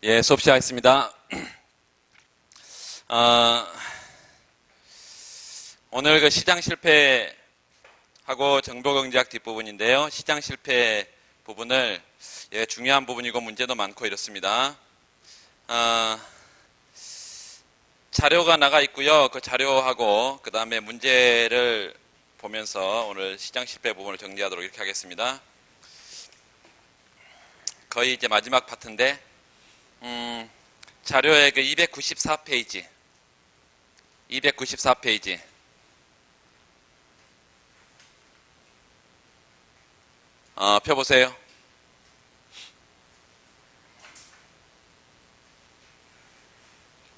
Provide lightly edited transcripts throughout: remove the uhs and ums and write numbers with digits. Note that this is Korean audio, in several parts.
예, 수업 시작하겠습니다. 오늘 그 시장 실패하고 정보경제학 뒷부분인데요. 시장 실패 부분을, 예, 중요한 부분이고 문제도 많고 이렇습니다. 자료가 나가 있고요. 그 자료하고 그 다음에 문제를 보면서 오늘 시장 실패 부분을 정리하도록 이렇게 하겠습니다. 거의 이제 마지막 파트인데, 자료의 그 294페이지. 펴보세요.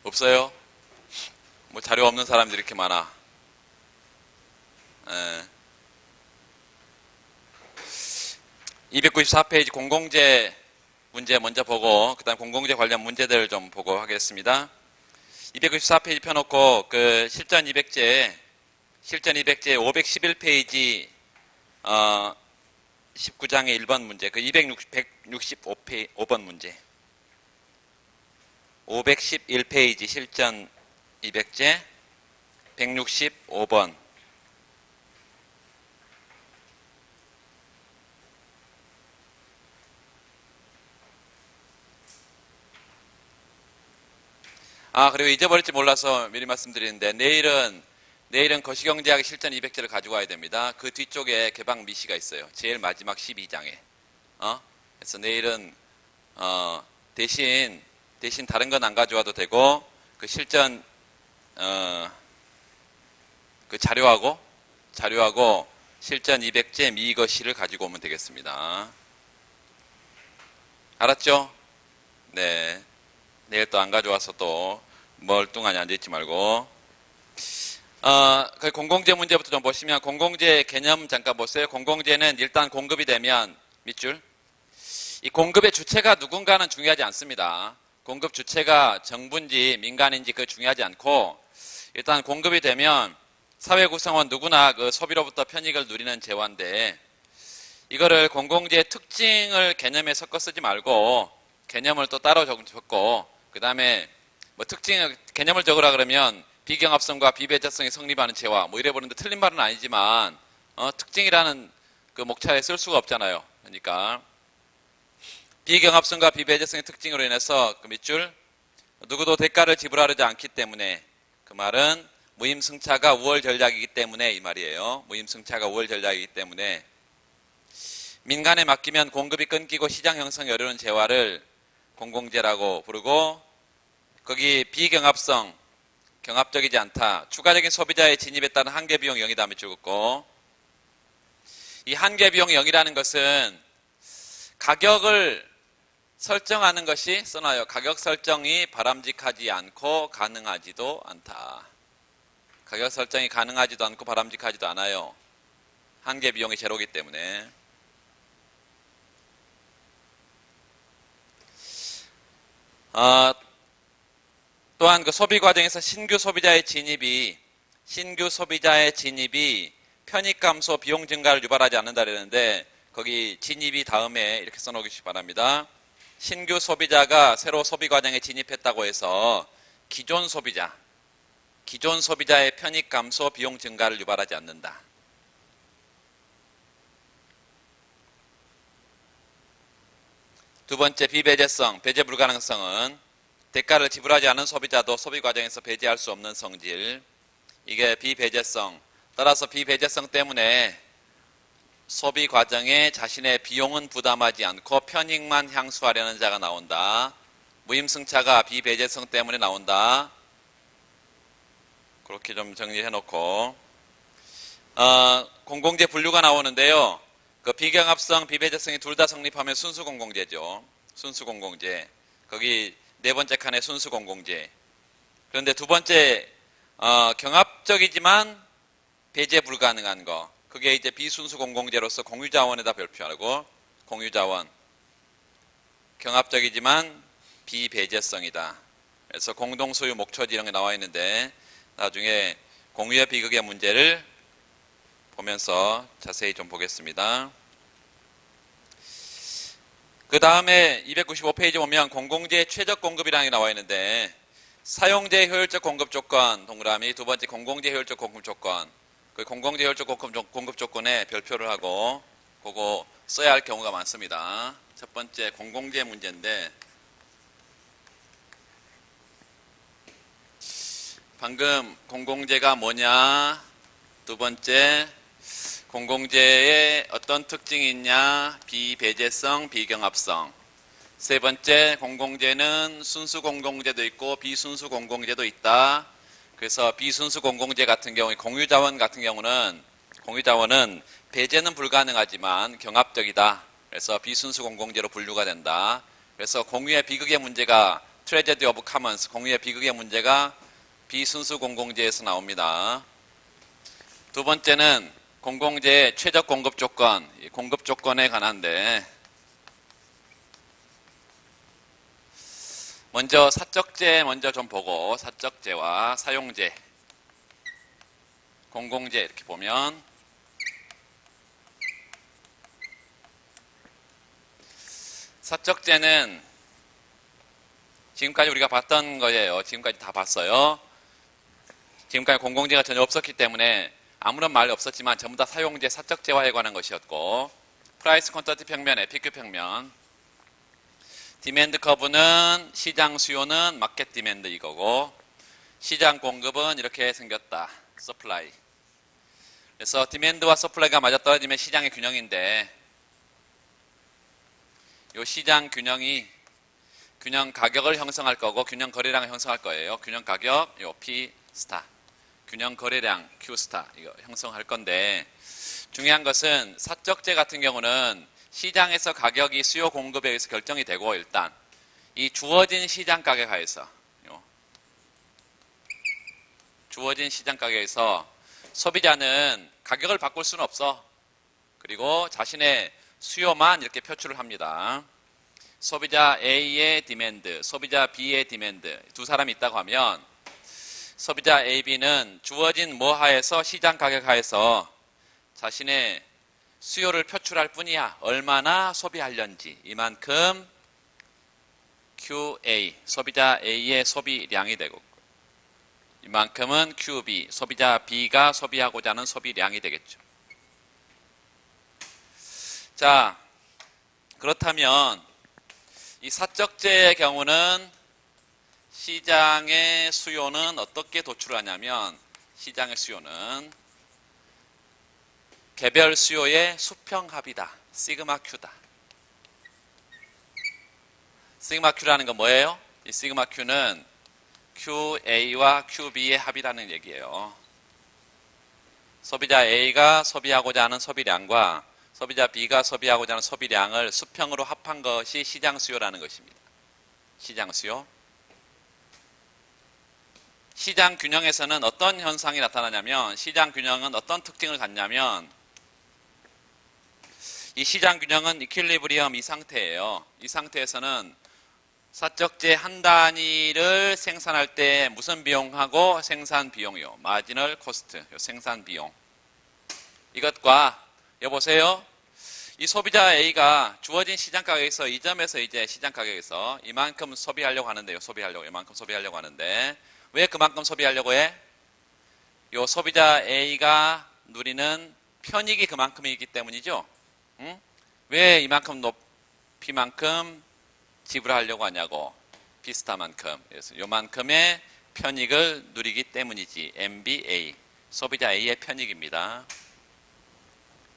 없어요? 뭐 자료 없는 사람들이 이렇게 많아. 예. 294페이지 공공재 문제 먼저 보고 그 다음 공공재 관련 문제들을 좀 보고 하겠습니다. 294페이지 펴놓고 그 실전 200제 511페이지 19장의 1번 문제, 그 165번 문제, 511페이지 실전 200제 165번. 그리고 잊어버릴지 몰라서 미리 말씀드리는데, 내일은 거시경제학 실전 200제를 가지고 와야 됩니다. 그 뒤쪽에 개방 미시가 있어요. 제일 마지막 12장에. 그래서 내일은, 대신 다른 건 안 가져와도 되고, 그 실전, 그 자료하고 실전 200제 미거시를 가지고 오면 되겠습니다. 알았죠? 네. 내일 또 안 가져와서 또 멀뚱하니 앉아있지 말고. 그 공공재 문제부터 좀 보시면, 공공재 개념 잠깐 보세요. 공공재는 일단 공급이 되면 밑줄, 이 공급의 주체가 누군가는 중요하지 않습니다. 공급 주체가 정부인지 민간인지 그 중요하지 않고, 일단 공급이 되면 사회 구성원 누구나 그 소비로부터 편익을 누리는 재화인데, 이거를 공공재의 특징을 개념에 섞어 쓰지 말고 개념을 또 따로 적고, 그 다음에 뭐 개념을 적으라 그러면 비경합성과 비배제성이 성립하는 재화 뭐 이래 보는데 틀린 말은 아니지만, 특징이라는 그 목차에 쓸 수가 없잖아요. 그러니까 비경합성과 비배제성의 특징으로 인해서 그 밑줄, 누구도 대가를 지불하려지 않기 때문에, 그 말은 무임승차가 우월 전략이기 때문에 이 말이에요. 무임승차가 우월 전략이기 때문에 민간에 맡기면 공급이 끊기고 시장 형성이 어려운 재화를 공공재라고 부르고, 거기 비경합성, 경합적이지 않다, 추가적인 소비자의 진입에 따른 한계비용 0이다 밑줄 긋고, 이 한계비용 0이라는 것은 가격을 설정하는 것이 써놔요. 가격 설정이 바람직하지 않고 가능하지도 않다. 가격 설정이 가능하지도 않고 바람직하지도 않아요. 한계비용이 제로이기 때문에. 또한 그 소비 과정에서 신규 소비자의 진입이 편익 감소, 비용 증가를 유발하지 않는다 그랬는데, 거기 진입이 다음에 이렇게 써놓으시기 바랍니다. 신규 소비자가 새로 소비 과정에 진입했다고 해서 기존 소비자의 편익 감소, 비용 증가를 유발하지 않는다. 두 번째, 비배제성, 배제 불가능성은 대가를 지불하지 않은 소비자도 소비 과정에서 배제할 수 없는 성질. 이게 비배제성. 따라서 비배제성 때문에 소비 과정에 자신의 비용은 부담하지 않고 편익만 향수하려는 자가 나온다. 무임승차가 비배제성 때문에 나온다. 그렇게 좀 정리해 놓고, 공공재 분류가 나오는데요. 그 비경합성, 비배제성이 둘 다 성립하면 순수공공재죠. 순수공공재. 거기 네 번째 칸에 순수공공재. 그런데 두 번째, 경합적이지만 배제 불가능한 거, 그게 이제 비순수공공재로서 공유자원에다 별표하고, 공유자원. 경합적이지만 비배제성이다. 그래서 공동소유 목초지 이런 게 나와 있는데, 나중에 공유의 비극의 문제를 보면서 자세히 좀 보겠습니다. 그 다음에 295페이지 보면 공공재의 최적 공급이라는 게 나와 있는데 사용재 효율적 공급 조건 동그라미 두 번째 공공재 효율적 공급 조건 그 공공재 효율적 공급 조건에 별표를 하고 그거 써야 할 경우가 많습니다. 첫 번째 공공재 문제인데 방금 공공재가 뭐냐 두 번째 공공재의 어떤 특징이 있냐 비배제성 비경합성 세 번째 공공재는 순수 공공재도 있고 비순수 공공재도 있다. 그래서 비순수 공공재 같은 경우 공유자원 같은 경우는 공유자원은 배제는 불가능하지만 경합적이다. 그래서 비순수 공공재로 분류가 된다. 그래서 공유의 비극의 문제가 트레저디 오브 카먼스 공유의 비극의 문제가 비순수 공공재에서 나옵니다. 두 번째는 공공재의 최적 공급 조건, 공급 조건에 관한데 먼저 사적재 먼저 좀 보고 사적재와 사용재, 공공재 이렇게 보면 사적재는 지금까지 우리가 봤던 거예요. 지금까지 다 봤어요. 지금까지 공공재가 전혀 없었기 때문에 아무런 말이 없었지만 전부 다 사용재 사적재화에 관한 것이었고 프라이스 콘서트 평면, 에피큐 평면 디맨드 커브는 시장 수요는 마켓 디맨드 이거고 시장 공급은 이렇게 생겼다. 서플라이. 그래서 디맨드와 서플라이가 맞아떨어지면 시장의 균형인데 이 시장 균형이 균형 가격을 형성할 거고 균형 거래량을 형성할 거예요. 균형 가격 요 P 스타. 균형 거래량 Q 스타 이거 형성할 건데 중요한 것은 사적재 같은 경우는 시장에서 가격이 수요 공급에 의해서 결정이 되고 일단 이 주어진 시장 가격 하에서 주어진 시장 가격에서 소비자는 가격을 바꿀 수는 없어. 그리고 자신의 수요만 이렇게 표출을 합니다. 소비자 A의 디맨드, 소비자 B의 디맨드 두 사람이 있다고 하면 소비자 A, B는 주어진 뭐 하에서 시장 가격 하에서 자신의 수요를 표출할 뿐이야. 얼마나 소비하려는지 이만큼 QA, 소비자 A의 소비량이 되고 이만큼은 QB, 소비자 B가 소비하고자 하는 소비량이 되겠죠. 자, 그렇다면 이 사적재의 경우는 시장의 수요는 어떻게 도출하냐면 시장의 수요는 개별 수요의 수평합이다. 시그마 Q다. 시그마 Q라는 건 뭐예요? 이 시그마 Q는 QA와 QB의 합이라는 얘기예요. 소비자 A가 소비하고자 하는 소비량과 소비자 B가 소비하고자 하는 소비량을 수평으로 합한 것이 시장 수요라는 것입니다. 시장 수요. 시장 균형에서는 어떤 현상이 나타나냐면 시장 균형은 어떤 특징을 갖냐면 이 시장 균형은 이퀄리브리엄 이 상태예요. 이 상태에서는 사적재 한 단위를 생산할 때 무슨 비용하고 생산 비용이요. 마지널 코스트, 생산 비용. 이것과 여보세요. 이 소비자 A가 주어진 시장 가격에서 이 점에서 이제 시장 가격에서 이만큼 소비하려고 하는데요. 이만큼 소비하려고 하는데 왜 그만큼 소비하려고 해? 요 소비자 A가 누리는 편익이 그만큼이기 때문이죠. 응? 왜 이만큼 높이만큼 지불하려고 하냐고. 비슷한만큼. 그래서 요만큼의 편익을 누리기 때문이지. MBA. 소비자 A의 편익입니다.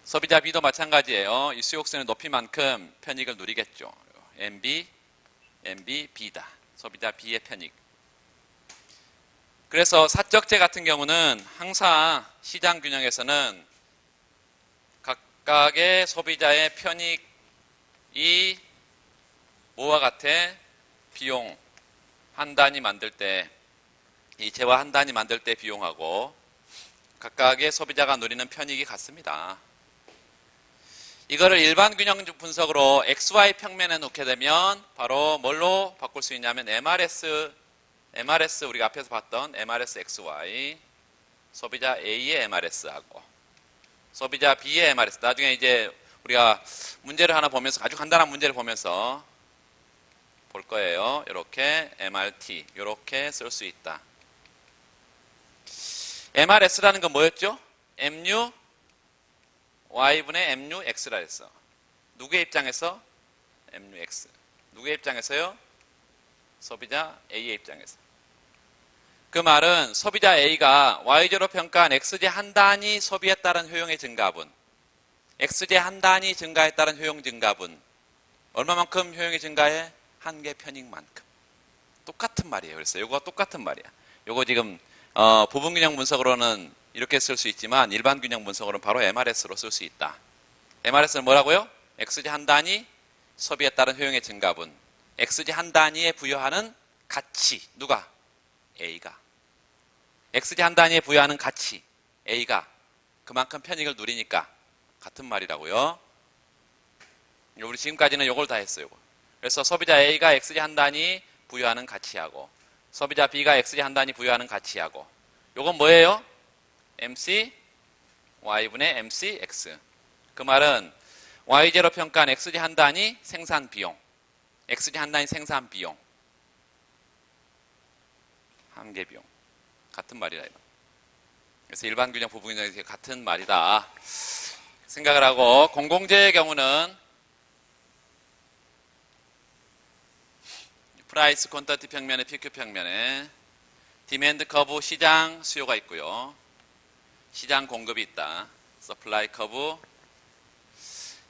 소비자 B도 마찬가지예요. 이 수요옥선의 높이만큼 편익을 누리겠죠. MBB다. 소비자 B의 편익. 그래서 사적재 같은 경우는 항상 시장 균형에서는 각각의 소비자의 편익이 뭐와 같아? 비용 한 단위 만들 때, 이 재화 한 단위 만들 때 비용하고 각각의 소비자가 누리는 편익이 같습니다. 이거를 일반 균형 분석으로 XY 평면에 놓게 되면 바로 뭘로 바꿀 수 있냐면 MRS 우리가 앞에서 봤던 MRS XY, 소비자 A의 MRS하고 소비자 B의 MRS, 나중에 이제 우리가 문제를 하나 보면서 아주 간단한 문제를 보면서 볼 거예요. 이렇게 MRT 이렇게 쓸 수 있다. MRS라는 건 뭐였죠? MU Y분의 MU X라 했어. 누구의 입장에서? MU X. 누구의 입장에서요? 소비자 A의 입장에서. 그 말은 소비자 A가 Y제로 평가한 X제 한 단위 소비에 따른 효용의 증가분, X제 한 단위 증가에 따른 효용 증가분, 얼마만큼 효용이 증가해? 한 개 편익만큼. 똑같은 말이에요. 그래서 이거 똑같은 말이야. 이거 지금 부분균형 분석으로는 이렇게 쓸 수 있지만 일반 균형 분석으로는 바로 MRS로 쓸 수 있다. MRS는 뭐라고요? X제 한 단위 소비에 따른 효용의 증가분, X제 한 단위에 부여하는 가치. 누가? A가. X제 한 단위에 부여하는 가치 A가 그만큼 편익을 누리니까 같은 말이라고요. 우리 지금까지는 이걸 다 했어요. 그래서 소비자 A가 X제 한 단위 부여하는 가치하고 소비자 B가 X제 한 단위 부여하는 가치하고 요건 뭐예요? MC Y분의 MC X. 그 말은 Y제로 평가한 X제 한 단위 생산 비용, X제 한 단위 생산 비용, 한계 비용 같은 말이다. 그래서 일반 균형, 부분 균형이 같은 말이다 생각을 하고, 공공재의 경우는 프라이스 콘서트 평면에 PQ 평면에 디맨드 커브 시장 수요가 있고요. 시장 공급이 있다. 서플라이 커브.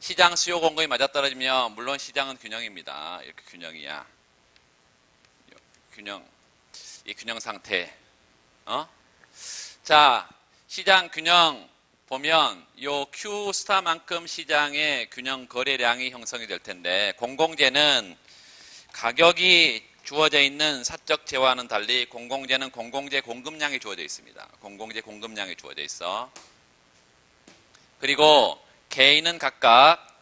시장 수요 공급이 맞아떨어지면 물론 시장은 균형입니다. 이렇게 균형이야. 균형. 이 균형 상태. 자, 시장 균형 보면 요 Q 스타만큼 시장의 균형 거래량이 형성이 될 텐데, 공공재는 가격이 주어져 있는 사적 재화와는 달리 공공재는 공공재 공급량이 주어져 있습니다. 공공재 공급량이 주어져 있어. 그리고 개인은 각각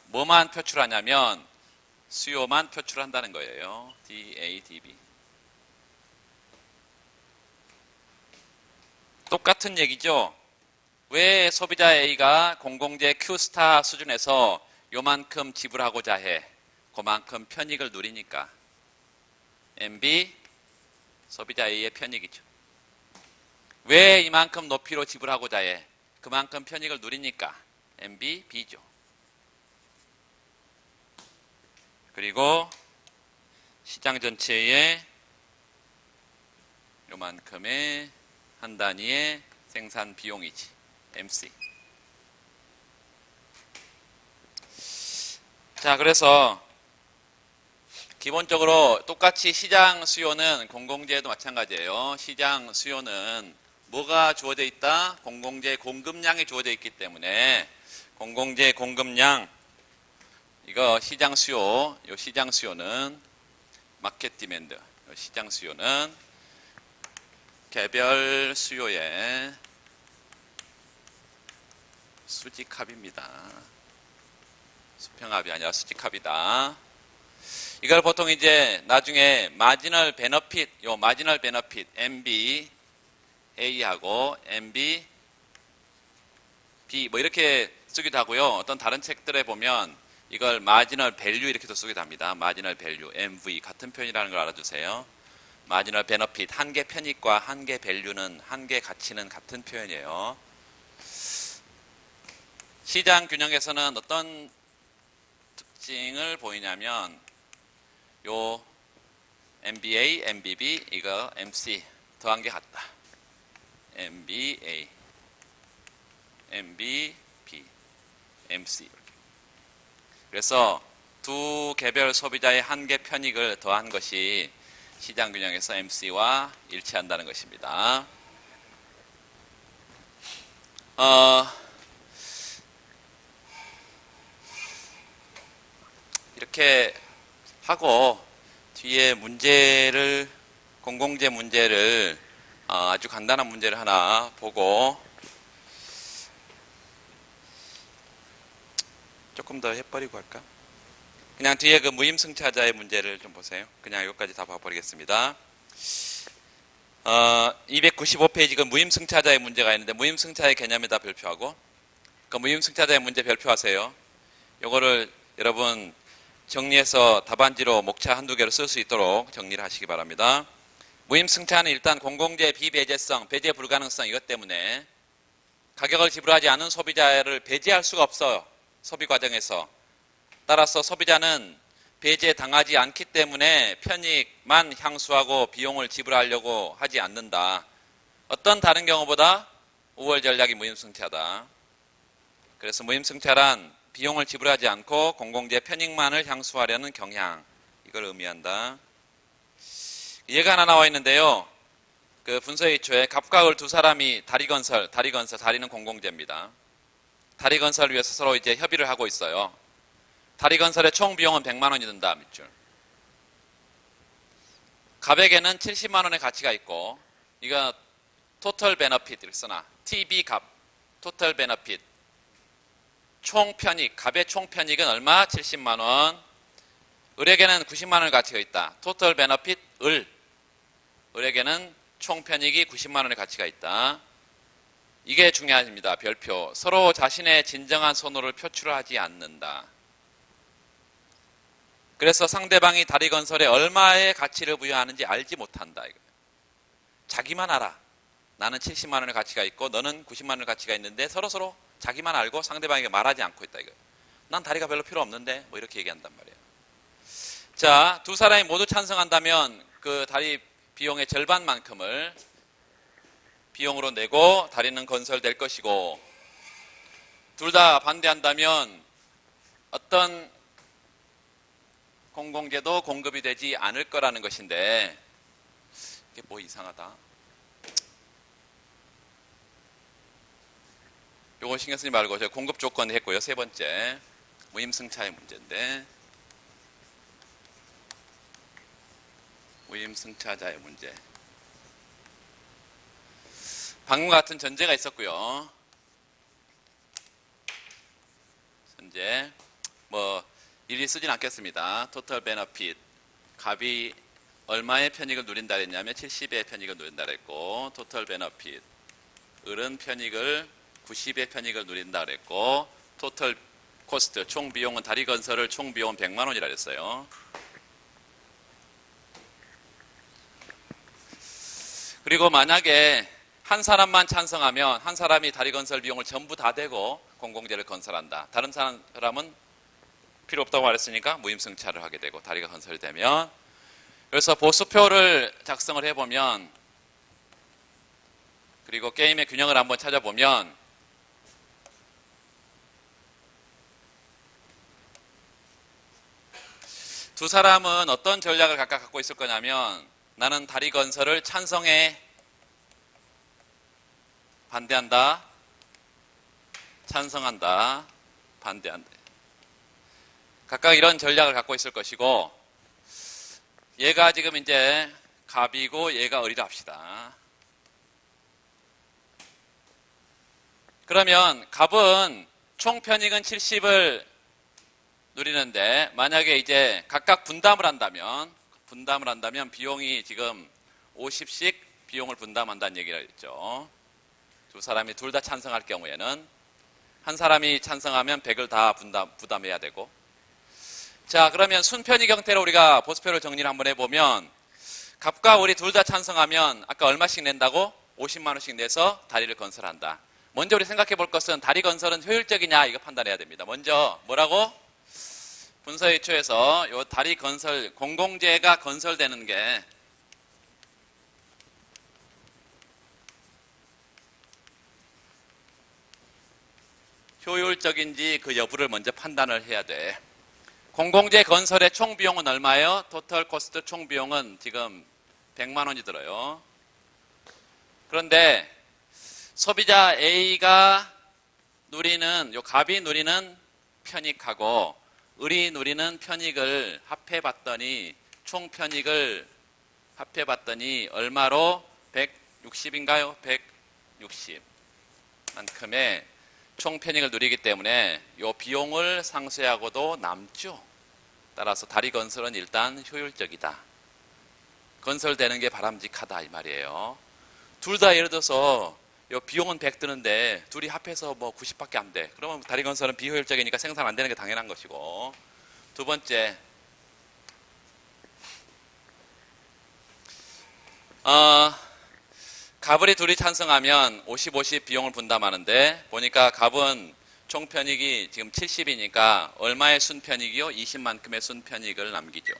뭐만 표출하냐면 수요만 표출한다는 거예요. DA, DB. 똑같은 얘기죠. 왜 소비자 A가 공공재 Q스타 수준에서 요만큼 지불하고자 해? 그만큼 편익을 누리니까. MB 소비자 A의 편익이죠. 왜 이만큼 높이로 지불하고자 해? 그만큼 편익을 누리니까. MB B죠. 그리고 시장 전체의 요만큼의 한 단위의 생산 비용이지. MC. 자, 그래서 기본적으로 똑같이 시장 수요는 공공재도 마찬가지예요. 시장 수요는 뭐가 주어져 있다? 공공재 공급량이 주어져 있기 때문에 공공재 공급량, 이거 시장 수요, 요 시장 수요는 마켓 디맨드, 요 시장 수요는 개별 수요의 수직합입니다. 수평합이 아니라 수직합이다. 이걸 보통 이제 나중에 마지널 베너핏, 요 마지널 베너핏 MB A하고 MB B 뭐 이렇게 쓰기도 하고요. 어떤 다른 책들에 보면 이걸 마지널 밸류 이렇게도 쓰기도 합니다. 마지널 밸류, MV 같은 표현이라는 걸 알아두세요. 마지널 베너핏, 한계 편익과 한계 밸류는, 한계 가치는 같은 표현이에요. 시장 균형에서는 어떤 특징을 보이냐면 요 MBA, MBB, 이거 MC 더한 게 같다. MBA, MBB, MC. 그래서 두 개별 소비자의 한계 편익을 더한 것이 시장 균형에서 MC와 일치한다는 것입니다. 이렇게 하고 뒤에 문제를, 공공재 문제를 아주 간단한 문제를 하나 보고 조금 더 해버리고 할까? 그냥 뒤에 그 무임승차자의 문제를 좀 보세요. 그냥 여기까지 다 봐버리겠습니다. 295페이지 그 무임승차자의 문제가 있는데 무임승차의 개념에다 별표하고, 그 무임승차자의 문제 별표하세요. 요거를 여러분 정리해서 답안지로 목차 한두 개로 쓸 수 있도록 정리를 하시기 바랍니다. 무임승차는 일단 공공재 비배제성, 배제 불가능성 이것 때문에 가격을 지불하지 않은 소비자를 배제할 수가 없어요. 소비 과정에서. 따라서 소비자는 배제당하지 않기 때문에 편익만 향수하고 비용을 지불하려고 하지 않는다. 어떤 다른 경우보다 우월 전략이 무임승차다. 그래서 무임승차란 비용을 지불하지 않고 공공재 편익만을 향수하려는 경향, 이걸 의미한다. 예가 하나 나와 있는데요. 그 분서일초에 갑과 을 두 사람이 다리는 공공재입니다. 다리건설을 위해서 서로 이제 협의를 하고 있어요. 다리건설의 총 비용은 100만 원이 든다, 밑줄. 갑에게는 70만 원의 가치가 있고, 이거 토탈 베너핏 이렇게 써놔. TB 갑, 토탈 베너핏. 총 편익, 갑의 총 편익은 얼마? 70만 원. 을에게는 90만 원의 가치가 있다. 토탈 베너핏 을에게는 총 편익이 90만 원의 가치가 있다. 이게 중요합니다. 별표. 서로 자신의 진정한 선호를 표출하지 않는다. 그래서 상대방이 다리건설에 얼마의 가치를 부여하는지 알지 못한다. 자기만 알아. 나는 70만 원의 가치가 있고 너는 90만 원의 가치가 있는데 서로 자기만 알고 상대방에게 말하지 않고 있다. 난 다리가 별로 필요 없는데 뭐 이렇게 얘기한단 말이에요. 자, 두 사람이 모두 찬성한다면 그 다리 비용의 절반만큼을 비용으로 내고 다리는 건설될 것이고, 둘 다 반대한다면 어떤 공공재도 공급이 되지 않을 거라는 것인데, 이게 뭐 이상하다. 요거 신경 쓰지 말고 제가 공급 조건 했고요. 세 번째 무임승차의 문제인데, 무임승차자의 문제. 방금 같은 전제가 있었고요. 현재 뭐 일일이 쓰진 않겠습니다. 토탈 베너핏. 갑이 얼마의 편익을 누린다 그랬냐면 70의 편익을 누린다 그랬고, 토탈 베너핏. 을은 90의 편익을 누린다 그랬고, 토탈 코스트, 총 비용은 다리 건설을 총 비용은 100만 원이라 그랬어요. 그리고 만약에 한 사람만 찬성하면 한 사람이 다리 건설 비용을 전부 다 대고 공공재를 건설한다. 다른 사람은 필요 없다고 말했으니까 무임승차를 하게 되고 다리가 건설이 되면, 그래서 보수표를 작성을 해보면, 그리고 게임의 균형을 한번 찾아보면 두 사람은 어떤 전략을 각각 갖고 있을 거냐면, 나는 다리 건설을 찬성해, 반대한다, 찬성한다, 반대한다. 각각 이런 전략을 갖고 있을 것이고, 얘가 지금 이제 갑이고 얘가 을이라 합시다. 그러면 갑은 총 편익은 70을 누리는데, 만약에 이제 각각 분담을 한다면 비용이 지금 50씩 비용을 분담한다는 얘기를 했죠. 두 사람이 둘 다 찬성할 경우에는 한 사람이 찬성하면 100을 다 부담해야 되고, 자, 그러면 순편익 형태로 우리가 보수표를 정리를 한번 해보면, 갑과 을이 둘 다 찬성하면 아까 얼마씩 낸다고? 50만 원씩 내서 다리를 건설한다. 먼저 우리 생각해 볼 것은 다리 건설은 효율적이냐 이거 판단해야 됩니다. 먼저 뭐라고? 분서일초에서 요 다리 건설, 공공재가 건설되는 게 효율적인지 그 여부를 먼저 판단을 해야 돼. 공공재 건설의 총 비용은 얼마예요? 토탈 코스트 총 비용은 지금 100만 원이 들어요. 그런데 소비자 A가 누리는, 요 갑이 누리는 편익하고 을이 누리는 편익을 합해봤더니, 총 편익을 합해봤더니 얼마로? 160인가요? 160 만큼의 총 편익을 누리기 때문에 이 비용을 상쇄하고도 남죠. 따라서 다리 건설은 일단 효율적이다. 건설되는 게 바람직하다 이 말이에요. 둘 다 예를 들어서 요 비용은 100 드는데 둘이 합해서 뭐 90밖에 안 돼. 그러면 다리건설은 비효율적이니까 생산 안 되는 게 당연한 것이고. 두 번째, 갑을이 둘이 찬성하면 50-50 비용을 분담하는데 보니까 갑은 총 편익이 지금 70이니까 얼마의 순편익이요? 20만큼의 순편익을 남기죠.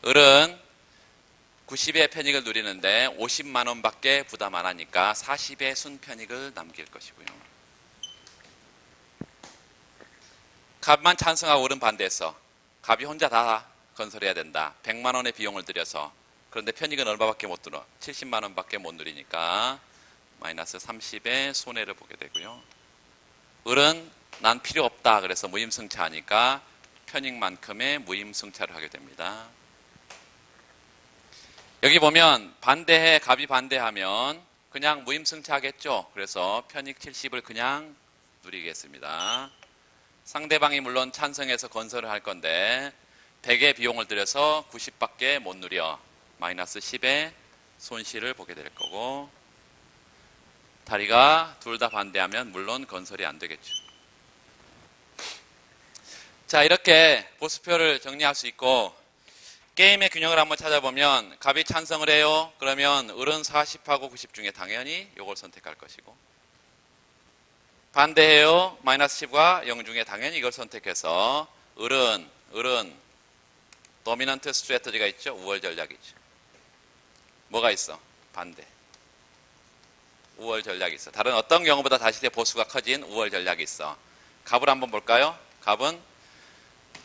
을은 90의 편익을 누리는데 50만 원밖에 부담 안 하니까 40의 순편익을 남길 것이고요. 갑만 찬성하고 을은 반대했어. 갑이 혼자 다 건설해야 된다. 100만 원의 비용을 들여서. 그런데 편익은 얼마밖에 못 들어? 70만 원밖에 못 누리니까 마이너스 30의 손해를 보게 되고요. 을은 난 필요 없다. 그래서 무임승차하니까 편익만큼의 무임승차를 하게 됩니다. 여기 보면 반대해 갑이 반대하면 그냥 무임승차하겠죠. 그래서 편익 70을 그냥 누리겠습니다. 상대방이 물론 찬성해서 건설을 할 건데 100의 비용을 들여서 90밖에 못 누려 마이너스 10의 손실을 보게 될 거고, 다리가 둘 다 반대하면 물론 건설이 안 되겠죠. 자, 이렇게 보수표를 정리할 수 있고 게임의 균형을 한번 찾아보면 갑이 찬성을 해요. 그러면 을은 40하고 90 중에 당연히 이걸 선택할 것이고, 반대해요. 마이너스 10과 0 중에 당연히 이걸 선택해서 을은 도미넌트 스트래터지가 있죠. 우월 전략이죠. 뭐가 있어? 반대. 우월 전략이 있어. 다른 어떤 경우보다 다시대 보수가 커진 우월 전략이 있어. 갑을 한번 볼까요? 갑은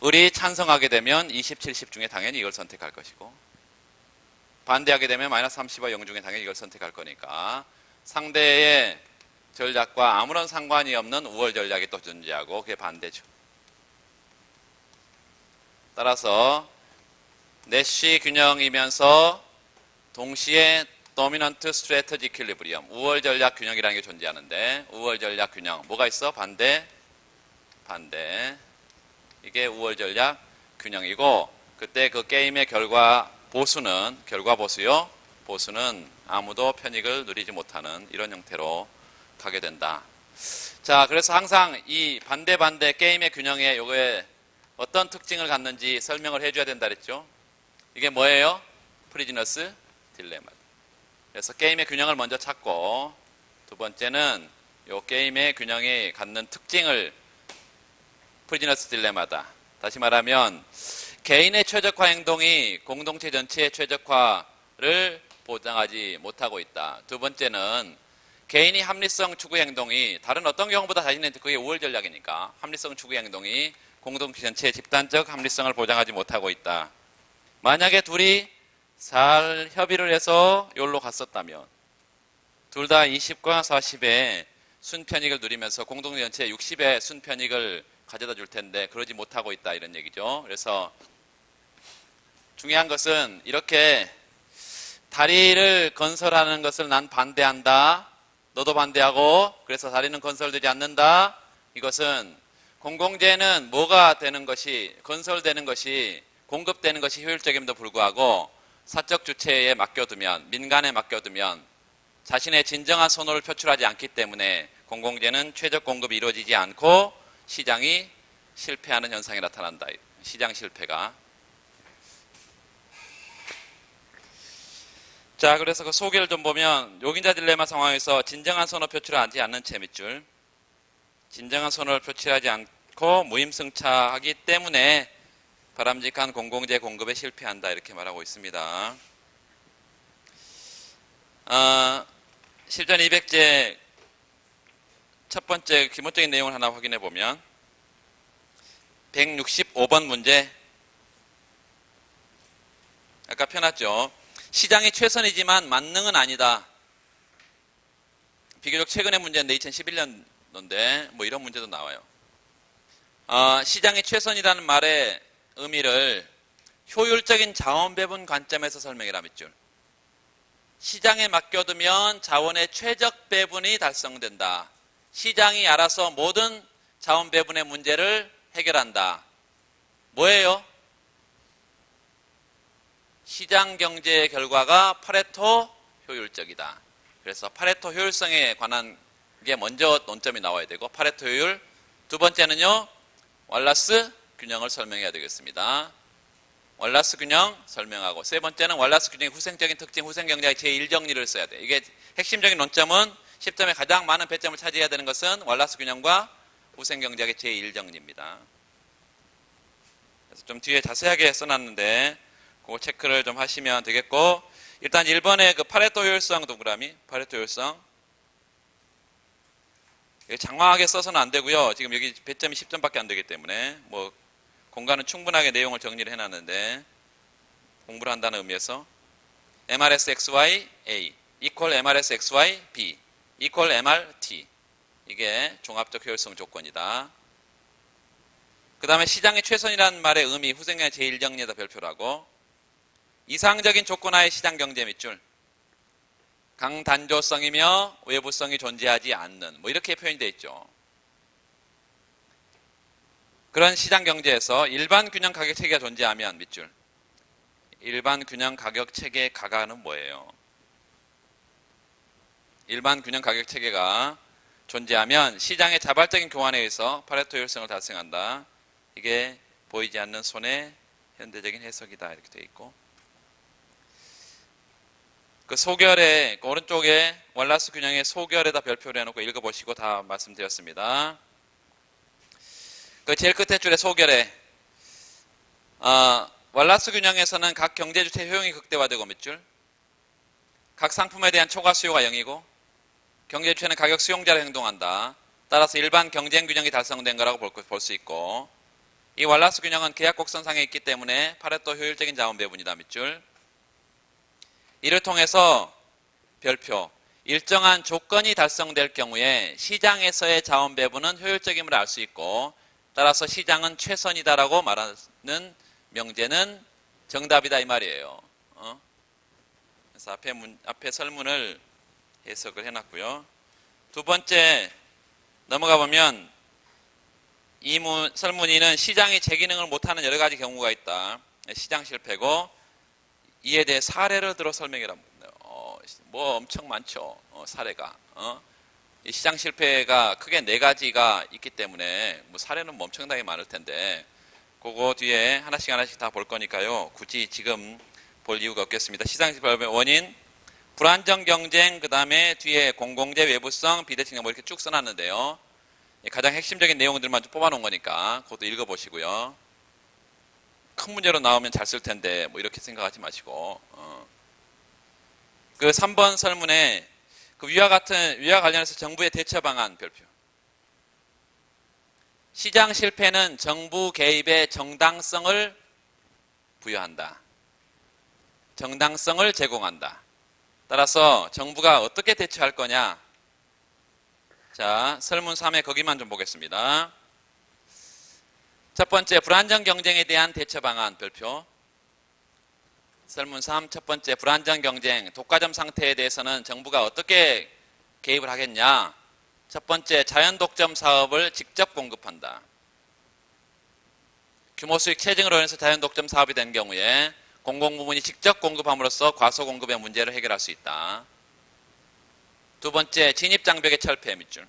을이 찬성하게 되면 20, 70 중에 당연히 이걸 선택할 것이고, 반대하게 되면 마이너스 30과 0 중에 당연히 이걸 선택할 거니까 상대의 전략과 아무런 상관이 없는 우월 전략이 또 존재하고 그게 반대죠. 따라서 내쉬 균형이면서 동시에 도미넌트 스트래터지 이퀄리브리엄, 우월 전략 균형이라는 게 존재하는데, 우월 전략 균형 뭐가 있어? 반대. 이게 우월 전략 균형이고, 그때 그 게임의 결과 보수는 아무도 편익을 누리지 못하는 이런 형태로 가게 된다. 자, 그래서 항상 이 반대 게임의 균형에 요거에 어떤 특징을 갖는지 설명을 해줘야 된다 그랬죠. 이게 뭐예요? 프리즈너스 딜레마. 그래서 게임의 균형을 먼저 찾고, 두 번째는 요 게임의 균형이 갖는 특징을 프리즈너스 딜레마다. 다시 말하면 개인의 최적화 행동이 공동체 전체의 최적화를 보장하지 못하고 있다. 두 번째는 개인이 합리성 추구 행동이 다른 어떤 경우보다 자신한테 그게 우월 전략이니까 합리성 추구 행동이 공동체 전체의 집단적 합리성을 보장하지 못하고 있다. 만약에 둘이 잘 협의를 해서 여기로 갔었다면 둘 다 20과 40의 순편익을 누리면서 공동체 전체의 60의 순편익을 가져다 줄 텐데 그러지 못하고 있다, 이런 얘기죠. 그래서 중요한 것은 이렇게 다리를 건설하는 것을 난 반대한다. 너도 반대하고 그래서 다리는 건설되지 않는다. 이것은 공공재는 뭐가 되는 것이, 건설되는 것이, 공급되는 것이 효율적임에도 불구하고 사적 주체에 맡겨두면, 민간에 맡겨두면 자신의 진정한 선호를 표출하지 않기 때문에 공공재는 최적 공급이 이루어지지 않고 시장이 실패하는 현상이 나타난다. 시장 실패가. 자, 그래서 그 소개를 좀 보면 용인자 딜레마 상황에서 진정한 선호 표출을 하지 않는 채 밑줄, 진정한 선호를 표출하지 않고 무임승차하기 때문에 바람직한 공공재 공급에 실패한다, 이렇게 말하고 있습니다. 실전 200제 첫 번째 기본적인 내용을 하나 확인해 보면 165번 문제, 아까 펴놨죠. 시장이 최선이지만 만능은 아니다. 비교적 최근의 문제인데 2011년도인데 뭐 이런 문제도 나와요. 시장이 최선이라는 말의 의미를 효율적인 자원 배분 관점에서 설명해라 밑줄. 시장에 맡겨두면 자원의 최적 배분이 달성된다. 시장이 알아서 모든 자원 배분의 문제를 해결한다. 뭐예요? 시장 경제의 결과가 파레토 효율적이다. 그래서 파레토 효율성에 관한 게 먼저 논점이 나와야 되고, 파레토 효율. 두 번째는요, 월라스 균형을 설명해야 되겠습니다. 월라스 균형 설명하고, 세 번째는 월라스 균형의 후생적인 특징, 후생경제의 제1정리를 써야 돼. 이게 핵심적인 논점은 10점에 가장 많은 배점을 차지해야 되는 것은 월라스 균형과 후생경제의 제1정리입니다. 그래서 좀 뒤에 자세하게 써놨는데 그거 체크를 좀 하시면 되겠고, 일단 1번의 그 파레토 효율성 동그라미, 파레토 효율성. 장황하게 써서는 안 되고요. 지금 여기 배점이 10점밖에 안 되기 때문에 뭐 공간은 충분하게 내용을 정리를 해놨는데, 공부를 한다는 의미에서 MRSXY A equal MRSXY B equal MRT, 이게 종합적 효율성 조건이다. 그 다음에 시장의 최선이라는 말의 의미, 후생경의 제1정리에다 별표라고. 이상적인 조건하의 시장 경제 밑줄, 강단조성이며 외부성이 존재하지 않는, 뭐 이렇게 표현이 되어 있죠. 그런 시장 경제에서 일반 균형 가격 체계가 존재하면 밑줄, 일반 균형 가격 체계의 가가는 뭐예요? 일반 균형 가격 체계가 존재하면 시장의 자발적인 교환에 의해서 파레토 효율성을 달성한다. 이게 보이지 않는 손의 현대적인 해석이다, 이렇게 되어 있고, 그 소결에, 그 오른쪽에 월라스 균형의 소결에다 별표를 해놓고 읽어보시고 다 말씀드렸습니다. 그 제일 끝에 줄에 소결에, 월라스 균형에서는 각 경제주체 효용이 극대화되고 밑줄, 각 상품에 대한 초과 수요가 0이고, 경제주체는 가격 수용자로 행동한다. 따라서 일반 경쟁 균형이 달성된 거라고 볼 수 있고, 이 월라스 균형은 계약 곡선상에 있기 때문에 파레토 효율적인 자원 배분이다 밑줄. 이를 통해서 별표, 일정한 조건이 달성될 경우에 시장에서의 자원 배분은 효율적임을 알 수 있고, 따라서 시장은 최선이다라고 말하는 명제는 정답이다, 이 말이에요. 그래서 앞에 설문을 해석을 해놨고요. 두 번째 넘어가 보면 이 설문 2는 시장이 제 기능을 못하는 여러 가지 경우가 있다. 시장 실패고, 이에 대해 사례를 들어 설명해라. 뭐 엄청 많죠. 사례가. 이 시장 실패가 크게 4가지가 있기 때문에 뭐 사례는 뭐 엄청나게 많을 텐데, 그거 뒤에 하나씩 다 볼 거니까요. 굳이 지금 볼 이유가 없겠습니다. 시장 실패의 원인, 불안정 경쟁, 그 다음에 뒤에 공공재, 외부성, 비대칭, 뭐 이렇게 쭉 써놨는데요. 가장 핵심적인 내용들만 좀 뽑아놓은 거니까 그것도 읽어보시고요. 큰 문제로 나오면 잘 쓸 텐데 뭐 이렇게 생각하지 마시고, 그 3번 설문에 그 위와 관련해서 정부의 대처 방안 별표. 시장 실패는 정부 개입의 정당성을 부여한다. 정당성을 제공한다. 따라서 정부가 어떻게 대처할 거냐. 자, 설문 3에 거기만 좀 보겠습니다. 첫 번째, 불안정 경쟁에 대한 대처 방안 별표. 설문 3, 첫 번째, 불안정 경쟁, 독과점 상태에 대해서는 정부가 어떻게 개입을 하겠냐. 첫 번째, 자연 독점 사업을 직접 공급한다. 규모 수익 체증으로 인해서 자연 독점 사업이 된 경우에 공공부문이 직접 공급함으로써 과소 공급의 문제를 해결할 수 있다. 두 번째, 진입장벽의 철폐 밑줄.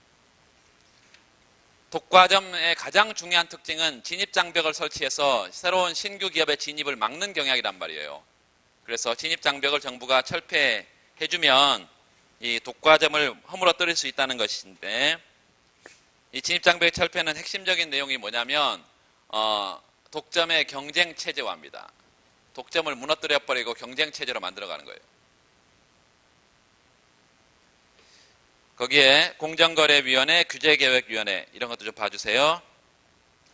독과점의 가장 중요한 특징은 진입장벽을 설치해서 새로운 신규 기업의 진입을 막는 경향이란 말이에요. 그래서 진입장벽을 정부가 철폐해주면 이 독과점을 허물어뜨릴 수 있다는 것인데, 이 진입장벽의 철폐는 핵심적인 내용이 뭐냐면 독점의 경쟁체제화입니다. 독점을 무너뜨려버리고 경쟁체제로 만들어가는 거예요. 거기에 공정거래위원회, 규제계획위원회 이런 것도 좀 봐주세요.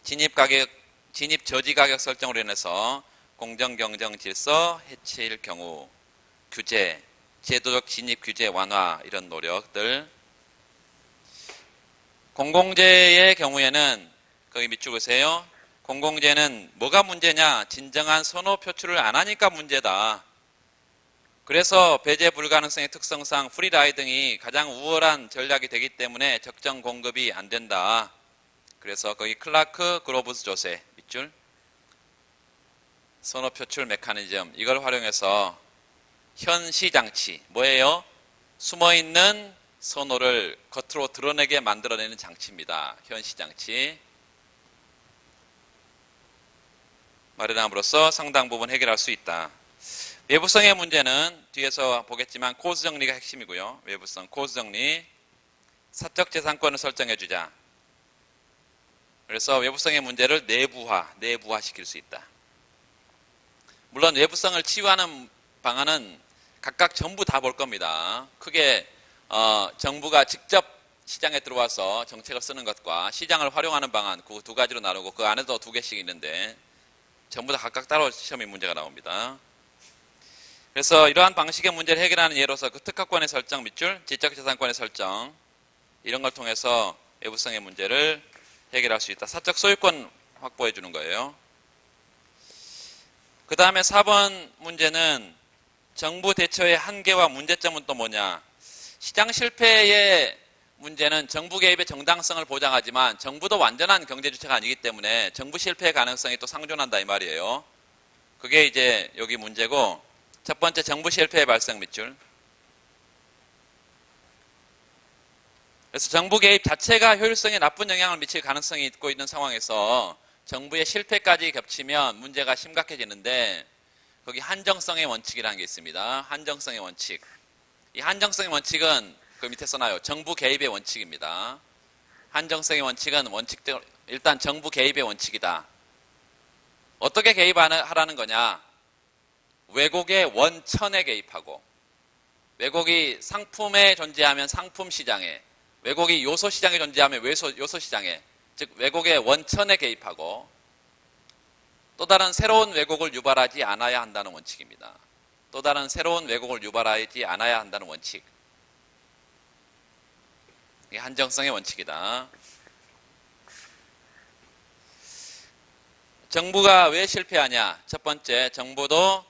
진입 저지 가격 설정으로 인해서 공정경쟁 질서 해칠 경우 규제, 제도적 진입 규제 완화 이런 노력들. 공공재의 경우에는 거기 밑줄 보세요. 공공재는 뭐가 문제냐? 진정한 선호 표출을 안 하니까 문제다. 그래서 배제 불가능성의 특성상 프리라이딩이 가장 우월한 전략이 되기 때문에 적정 공급이 안 된다. 그래서 거기 클라크 그로브스 조세 밑줄. 선호 표출 메커니즘 이걸 활용해서 현시 장치 뭐예요? 숨어있는 선호를 겉으로 드러내게 만들어내는 장치입니다. 현시장치. 마련함으로써 상당 부분 해결할 수 있다. 외부성의 문제는 뒤에서 보겠지만 코스 정리가 핵심이고요. 외부성, 코스 정리. 사적 재산권을 설정해 주자. 그래서 외부성의 문제를 내부화시킬 수 있다. 물론 외부성을 치유하는 방안은 각각 전부 다 볼 겁니다. 크게 정부가 직접 시장에 들어와서 정책을 쓰는 것과 시장을 활용하는 방안 그 두 가지로 나누고 그 안에도 두 개씩 있는데 전부 다 각각 따로 시험에 문제가 나옵니다. 그래서 이러한 방식의 문제를 해결하는 예로서 그 특허권의 설정 밑줄, 지적재산권의 설정 이런 걸 통해서 외부성의 문제를 해결할 수 있다. 사적 소유권 확보해 주는 거예요. 그 다음에 4번 문제는 정부 대처의 한계와 문제점은 또 뭐냐. 시장 실패의 문제는 정부 개입의 정당성을 보장하지만 정부도 완전한 경제주체가 아니기 때문에 정부 실패의 가능성이 또 상존한다 이 말이에요. 그게 이제 여기 문제고 첫 번째 정부 실패의 발생 밑줄. 그래서 정부 개입 자체가 효율성에 나쁜 영향을 미칠 가능성이 있고 있는 상황에서 정부의 실패까지 겹치면 문제가 심각해지는데 거기 한정성의 원칙이라는 게 있습니다. 한정성의 원칙. 이 한정성의 원칙은 그 밑에 써놔요. 정부 개입의 원칙입니다. 한정성의 원칙은 원칙대로 일단 정부 개입의 원칙이다. 어떻게 개입하라는 거냐? 왜곡의 원천에 개입하고 왜곡이 상품에 존재하면 상품 시장에 왜곡이 요소 시장에 존재하면 요소 시장에 즉 왜곡의 원천에 개입하고 또 다른 새로운 왜곡을 유발하지 않아야 한다는 원칙입니다. 또 다른 새로운 왜곡을 유발하지 않아야 한다는 원칙. 이게 한정성의 원칙이다. 정부가 왜 실패하냐? 첫 번째, 정부도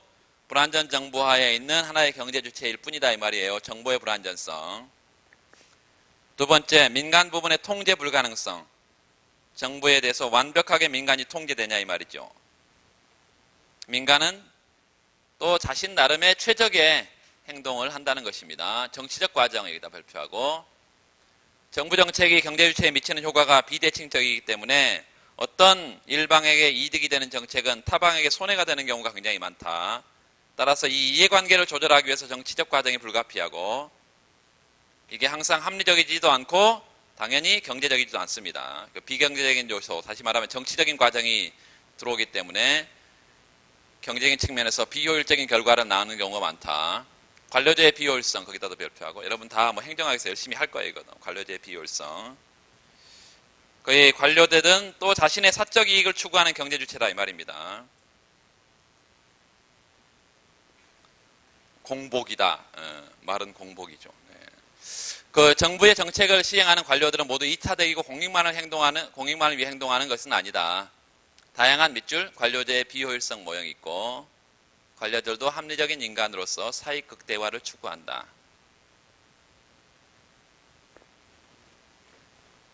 불완전 정부하에 있는 하나의 경제 주체일 뿐이다 이 말이에요. 정보의 불완전성. 두 번째, 민간 부분의 통제 불가능성. 정부에 대해서 완벽하게 민간이 통제되냐 이 말이죠. 민간은 또 자신 나름의 최적의 행동을 한다는 것입니다. 정치적 과정을 여기다 발표하고 정부 정책이 경제 주체에 미치는 효과가 비대칭적이기 때문에 어떤 일방에게 이득이 되는 정책은 타방에게 손해가 되는 경우가 굉장히 많다. 따라서 이 이해관계를 조절하기 위해서 정치적 과정이 불가피하고 이게 항상 합리적이지도 않고 당연히 경제적이지도 않습니다. 그 비경제적인 요소, 다시 말하면 정치적인 과정이 들어오기 때문에 경제적인 측면에서 비효율적인 결과를 낳는 경우가 많다. 관료제의 비효율성 거기다도 발표하고 여러분 다 뭐 행정학에서 열심히 할 거예요. 이거는 관료제의 비효율성. 거의 관료들은 또 자신의 사적 이익을 추구하는 경제 주체다 이 말입니다. 공복이다. 말은 공복이죠. 네. 그 정부의 정책을 시행하는 관료들은 모두 이타적이고 공익만을 위해 행동하는 것은 아니다. 다양한 밑줄 관료제의 비효율성 모형이 있고 관료들도 합리적인 인간으로서 사익 극대화를 추구한다.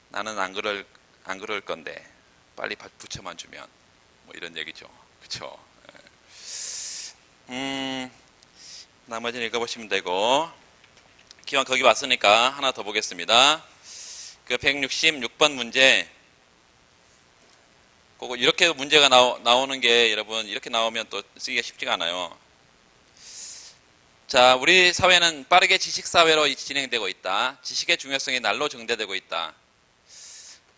나는 안 그럴 건데 빨리 붙여만 주면 뭐 이런 얘기죠. 그렇죠? 나머지는 읽어보시면 되고 기왕 거기 왔으니까 하나 더 보겠습니다. 그 166번 문제 그거 이렇게 문제가 나오는 게 여러분 이렇게 나오면 또 쓰기가 쉽지가 않아요. 자, 우리 사회는 빠르게 지식사회로 진행되고 있다. 지식의 중요성이 날로 증대되고 있다.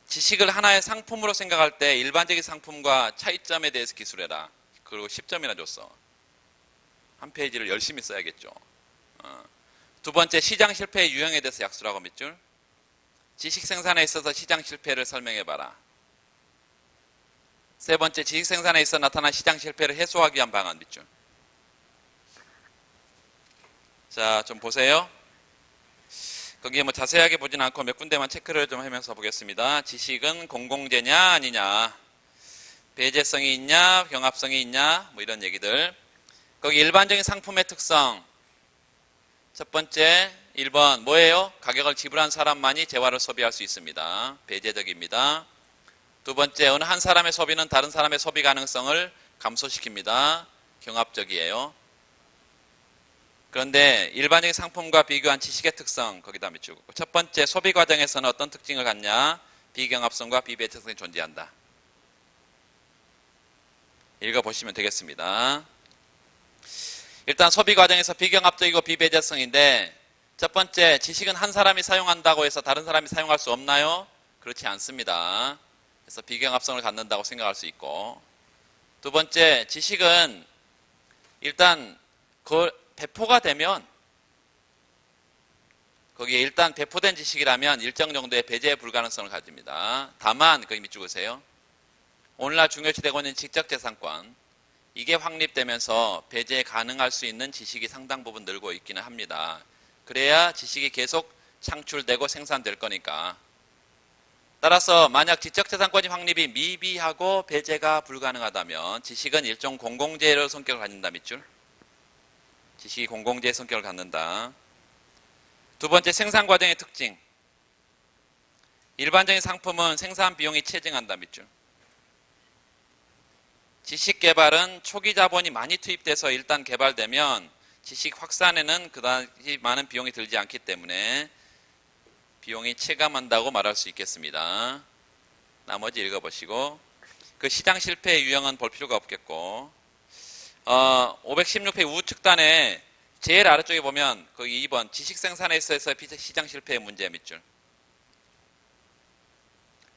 지식을 하나의 상품으로 생각할 때 일반적인 상품과 차이점에 대해서 기술해라. 그리고 10점이나 줬어. 한 페이지를 열심히 써야겠죠. 두 번째, 시장 실패의 유형에 대해서 약수라고 밑줄. 지식 생산에 있어서 시장 실패를 설명해봐라. 세 번째, 지식 생산에 있어 나타난 시장 실패를 해소하기 위한 방안 밑줄. 자, 좀 보세요. 거기에 뭐 자세하게 보진 않고 몇 군데만 체크를 좀 하면서 보겠습니다. 지식은 공공재냐 아니냐, 배제성이 있냐, 경합성이 있냐, 뭐 이런 얘기들. 거기 일반적인 상품의 특성. 첫 번째, 1번 뭐예요? 가격을 지불한 사람만이 재화를 소비할 수 있습니다. 배제적입니다. 두 번째, 어느 한 사람의 소비는 다른 사람의 소비 가능성을 감소시킵니다. 경합적이에요. 그런데 일반적인 상품과 비교한 지식의 특성 거기다 밑줄 긋고 첫 번째 소비 과정에서는 어떤 특징을 갖냐? 비경합성과 비배제성이 존재한다. 읽어보시면 되겠습니다. 일단 소비 과정에서 비경합적이고 비배제성인데 첫 번째 지식은 한 사람이 사용한다고 해서 다른 사람이 사용할 수 없나요? 그렇지 않습니다. 그래서 비경합성을 갖는다고 생각할 수 있고 두 번째 지식은 일단 그 배포가 되면 거기에 일단 배포된 지식이라면 일정 정도의 배제 불가능성을 가집니다. 다만 거기 밑줄 그으세요. 오늘날 중요시되고 있는 지적재산권 이게 확립되면서 배제 가능할 수 있는 지식이 상당 부분 늘고 있기는 합니다. 그래야 지식이 계속 창출되고 생산될 거니까. 따라서 만약 지적재산권이 확립이 미비하고 배제가 불가능하다면 지식은 일종 공공재의 성격을 갖는다 밑줄. 지식이 공공재의 성격을 갖는다. 두 번째 생산 과정의 특징. 일반적인 상품은 생산 비용이 체증한다 밑줄. 지식 개발은 초기 자본이 많이 투입돼서 일단 개발되면 지식 확산에는 그다지 많은 비용이 들지 않기 때문에 비용이 체감한다고 말할 수 있겠습니다. 나머지 읽어보시고 그 시장 실패의 유형은 볼 필요가 없겠고 516페이지 우측단에 제일 아래쪽에 보면 거기 2번 지식 생산에 있어서 시장 실패의 문제 밑줄.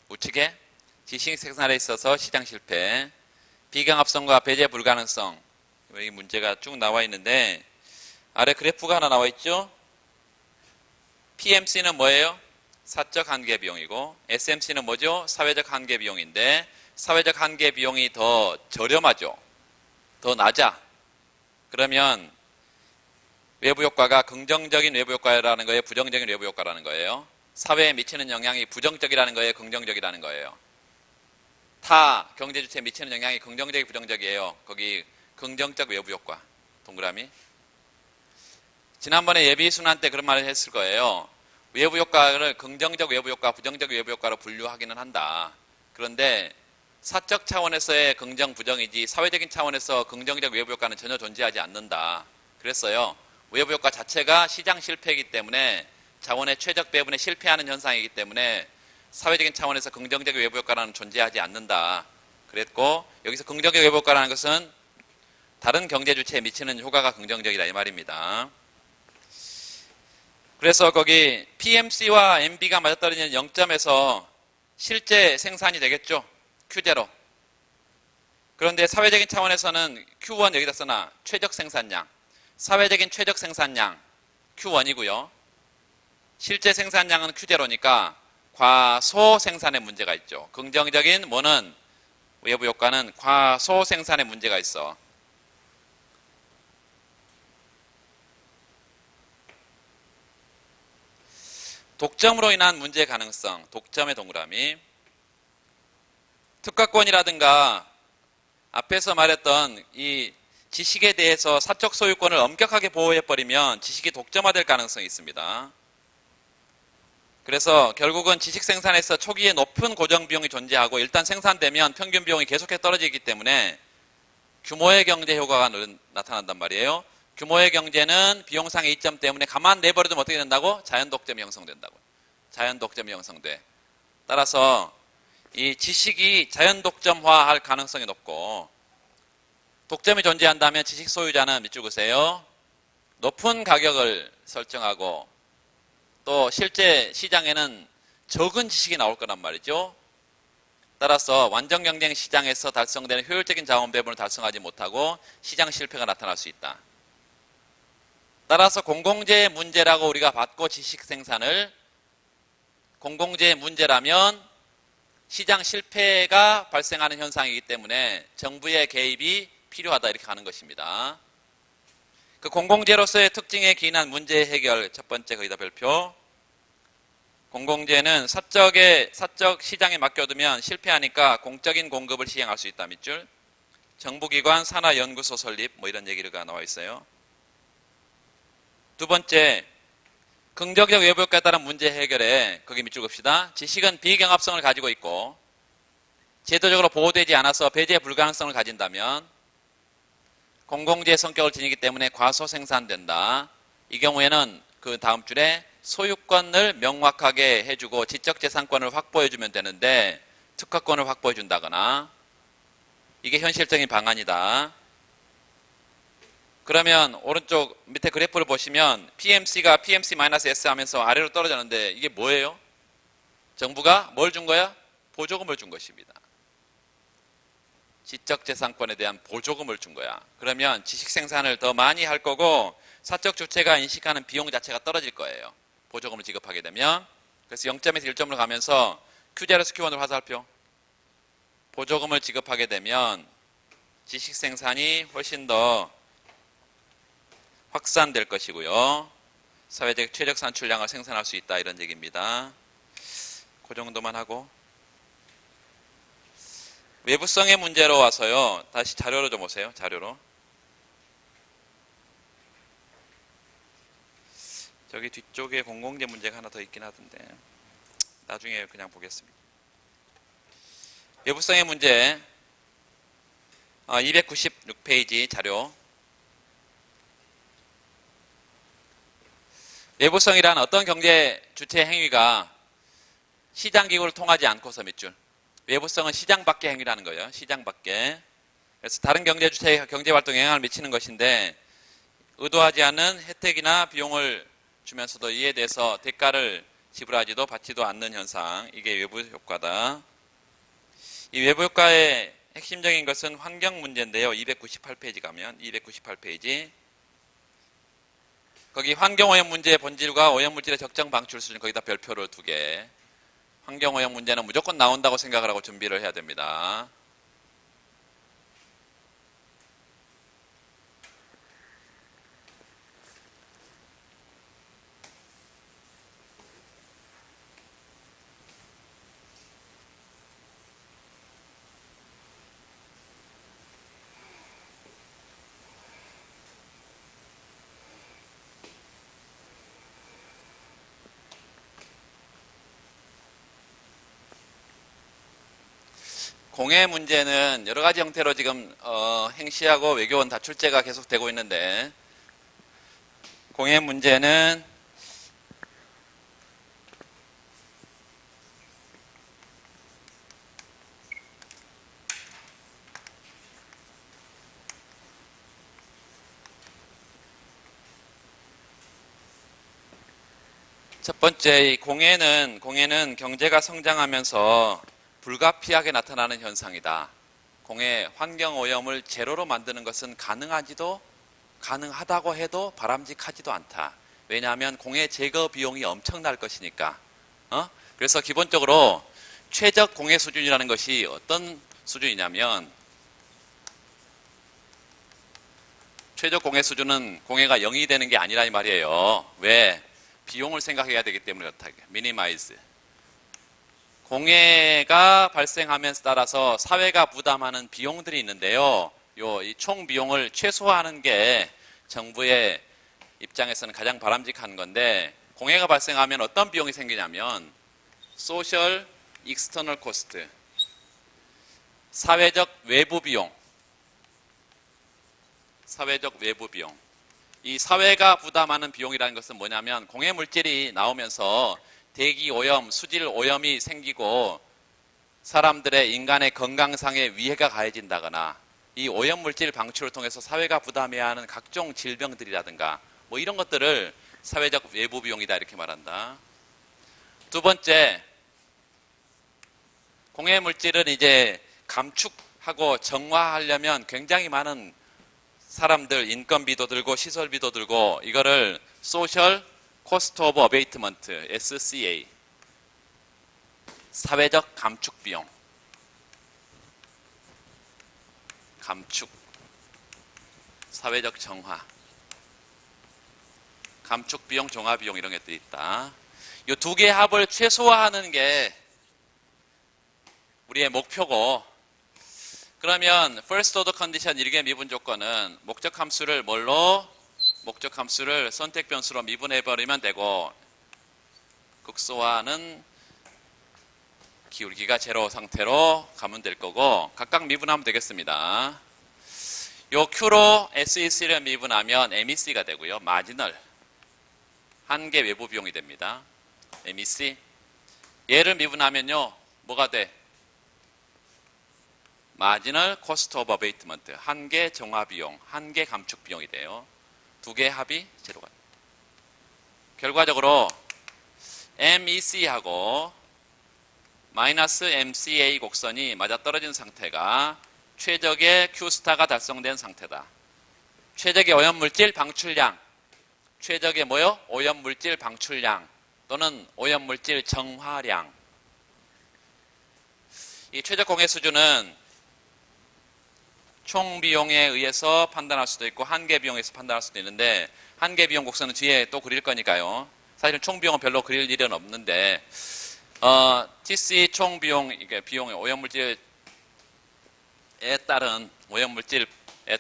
우측에 지식 생산에 있어서 시장 실패 비경합성과 배제 불가능성 이 문제가 쭉 나와 있는데 아래 그래프가 하나 나와 있죠. PMC는 뭐예요? 사적 한계 비용이고 SMC는 뭐죠? 사회적 한계 비용인데 사회적 한계 비용이 더 저렴하죠. 더 낮아. 그러면 외부 효과가 긍정적인 외부 효과라는 거예요? 부정적인 외부 효과라는 거예요? 사회에 미치는 영향이 부정적이라는 거예요? 긍정적이라는 거예요? 타 경제 주체에 미치는 영향이 긍정적이 부정적이에요. 거기 긍정적 외부 효과 동그라미. 지난번에 예비 순환 때 그런 말을 했을 거예요. 외부 효과를 긍정적 외부 효과, 부정적 외부 효과로 분류하기는 한다. 그런데 사적 차원에서의 긍정 부정이지 사회적인 차원에서 긍정적 외부 효과는 전혀 존재하지 않는다. 그랬어요. 외부 효과 자체가 시장 실패이기 때문에 자원의 최적 배분에 실패하는 현상이기 때문에 사회적인 차원에서 긍정적 외부 효과는 존재하지 않는다. 그랬고 여기서 긍정적 외부 효과라는 것은 다른 경제 주체에 미치는 효과가 긍정적이다 이 말입니다. 그래서 거기 PMC와 MB가 맞아떨어지는 0점에서 실제 생산이 되겠죠. Q0. 그런데 사회적인 차원에서는 Q1 여기다 써놔. 최적 생산량. 사회적인 최적 생산량 Q1이고요. 실제 생산량은 Q0니까 과소 생산에 문제가 있죠. 긍정적인 뭐는 외부 효과는 과소 생산에 문제가 있어. 독점으로 인한 문제 가능성, 독점의 동그라미. 특가권이라든가 앞에서 말했던 이 지식에 대해서 사적 소유권을 엄격하게 보호해버리면 지식이 독점화될 가능성이 있습니다. 그래서 결국은 지식 생산에서 초기에 높은 고정 비용이 존재하고 일단 생산되면 평균 비용이 계속해서 떨어지기 때문에 규모의 경제 효과가 나타난단 말이에요. 규모의 경제는 비용상의 이점 때문에 가만 내버려두면 어떻게 된다고? 자연 독점이 형성된다고. 자연 독점이 형성돼. 따라서 이 지식이 자연 독점화할 가능성이 높고 독점이 존재한다면 지식 소유자는 밑줄 그으세요. 높은 가격을 설정하고 또 실제 시장에는 적은 지식이 나올 거란 말이죠. 따라서 완전 경쟁 시장에서 달성되는 효율적인 자원 배분을 달성하지 못하고 시장 실패가 나타날 수 있다. 따라서 공공재의 문제라고 우리가 받고 지식 생산을 공공재의 문제라면 시장 실패가 발생하는 현상이기 때문에 정부의 개입이 필요하다 이렇게 가는 것입니다. 그 공공재로서의 특징에 기인한 문제 해결 첫 번째 거기다 별표. 공공재는 사적 시장에 맡겨두면 실패하니까 공적인 공급을 시행할 수 있다 밑줄. 정부기관 산하연구소 설립 뭐 이런 얘기가 나와 있어요. 두 번째 긍정적 외부 효과에 따른 문제 해결에 거기 밑줄 긋읍시다. 지식은 비경합성을 가지고 있고 제도적으로 보호되지 않아서 배제 불가능성을 가진다면 공공재의 성격을 지니기 때문에 과소 생산된다. 이 경우에는 그 다음 줄에 소유권을 명확하게 해주고 지적재산권을 확보해주면 되는데 특허권을 확보해준다거나 이게 현실적인 방안이다. 그러면 오른쪽 밑에 그래프를 보시면 PMC가 PMC-S 하면서 아래로 떨어졌는데 이게 뭐예요? 정부가 뭘 준 거야? 보조금을 준 것입니다. 지적재산권에 대한 보조금을 준 거야. 그러면 지식생산을 더 많이 할 거고 사적 주체가 인식하는 비용 자체가 떨어질 거예요. 보조금을 지급하게 되면. 그래서 0점에서 1점으로 가면서 Q0에서 Q1으로 화살표. 보조금을 지급하게 되면 지식생산이 훨씬 더 확산될 것이고요. 사회적 최적 산출량을 생산할 수 있다 이런 얘기입니다. 그 정도만 하고 외부성의 문제로 와서요. 다시 자료로 좀 오세요. 자료로. 저기 뒤쪽에 공공재 문제가 하나 더 있긴 하던데 나중에 그냥 보겠습니다. 외부성의 문제 296페이지 자료. 외부성이란 어떤 경제 주체 행위가 시장기구를 통하지 않고서 몇 줄. 외부성은 시장 밖의 행위라는 거예요. 시장 밖에. 그래서 다른 경제 주체의 경제 활동에 영향을 미치는 것인데 의도하지 않는 혜택이나 비용을 주면서도 이에 대해서 대가를 지불하지도 받지도 않는 현상. 이게 외부 효과다. 이 외부 효과의 핵심적인 것은 환경 문제인데요. 298페이지 가면 298페이지. 거기 환경오염 문제의 본질과 오염물질의 적정 방출 수준 거기다 별표를 2개. 환경오염 문제는 무조건 나온다고 생각을 하고 준비를 해야 됩니다. 공해 문제는 여러 가지 형태로 지금 행시하고 외교원 다출제가 계속되고 있는데 공해 문제는 첫 번째 이 공해는 경제가 성장하면서 불가피하게 나타나는 현상이다. 공해 환경오염을 제로로 만드는 것은 가능하다고 해도 바람직하지도 않다. 왜냐하면 공해 제거 비용이 엄청날 것이니까. 그래서 기본적으로 최적 공해 수준이라는 것이 어떤 수준이냐면 최적 공해 수준은 공해가 0이 되는 게 아니라 이 말이에요. 왜? 비용을 생각해야 되기 때문에 그렇다. 미니마이즈. 공해가 발생하면서 따라서 사회가 부담하는 비용들이 있는데요. 이 총 비용을 최소화하는 게 정부의 입장에서는 가장 바람직한 건데 공해가 발생하면 어떤 비용이 생기냐면 소셜 익스터널 코스트, 사회적 외부 비용. 이 사회가 부담하는 비용이라는 것은 뭐냐면 공해 물질이 나오면서 대기 오염, 수질 오염이 생기고 사람들의 인간의 건강상의 위해가 가해진다거나 이 오염 물질 방출을 통해서 사회가 부담해야 하는 각종 질병들이라든가 뭐 이런 것들을 사회적 외부 비용이다 이렇게 말한다. 두 번째, 공해 물질은 이제 감축하고 정화하려면 굉장히 많은 사람들 인건비도 들고 시설비도 들고 이거를 소셜 코스트 오브 어베이트먼트 SCA 사회적 감축 비용 감축 사회적 정화 감축 비용 정화 비용 이런 것들이 있다. 이 두 개의 합을 최소화하는 게 우리의 목표고 그러면 first order condition 1개 미분 조건은 목적 함수를 목적 함수를 선택 변수로 미분해 버리면 되고 극소화는 기울기가 제로 상태로 가면 될 거고 각각 미분하면 되겠습니다. 요 Q로 SEC를 미분하면 MEC가 되고요. 마지널 한계 외부 비용이 됩니다. MEC. 얘를 미분하면요. 뭐가 돼? 마지널 코스트 오브 어베이트먼트. 한계 정화 비용, 한계 감축 비용이 돼요. 두 개 합이 제로가 됩니다. 결과적으로 MEC하고 마이너스 MCA 곡선이 맞아떨어진 상태가 최적의 Q스타가 달성된 상태다. 최적의 오염물질 방출량, 최적의 뭐요? 오염물질 방출량 또는 오염물질 정화량. 이 최적 공해 수준은 총 비용에 의해서 판단할 수도 있고 한계 비용에서 판단할 수도 있는데 한계 비용 곡선은 뒤에 또 그릴 거니까요. 사실은 총 비용은 별로 그릴 일은 없는데 TC 총 비용, 이게 비용의 오염물질에 따른 오염물질에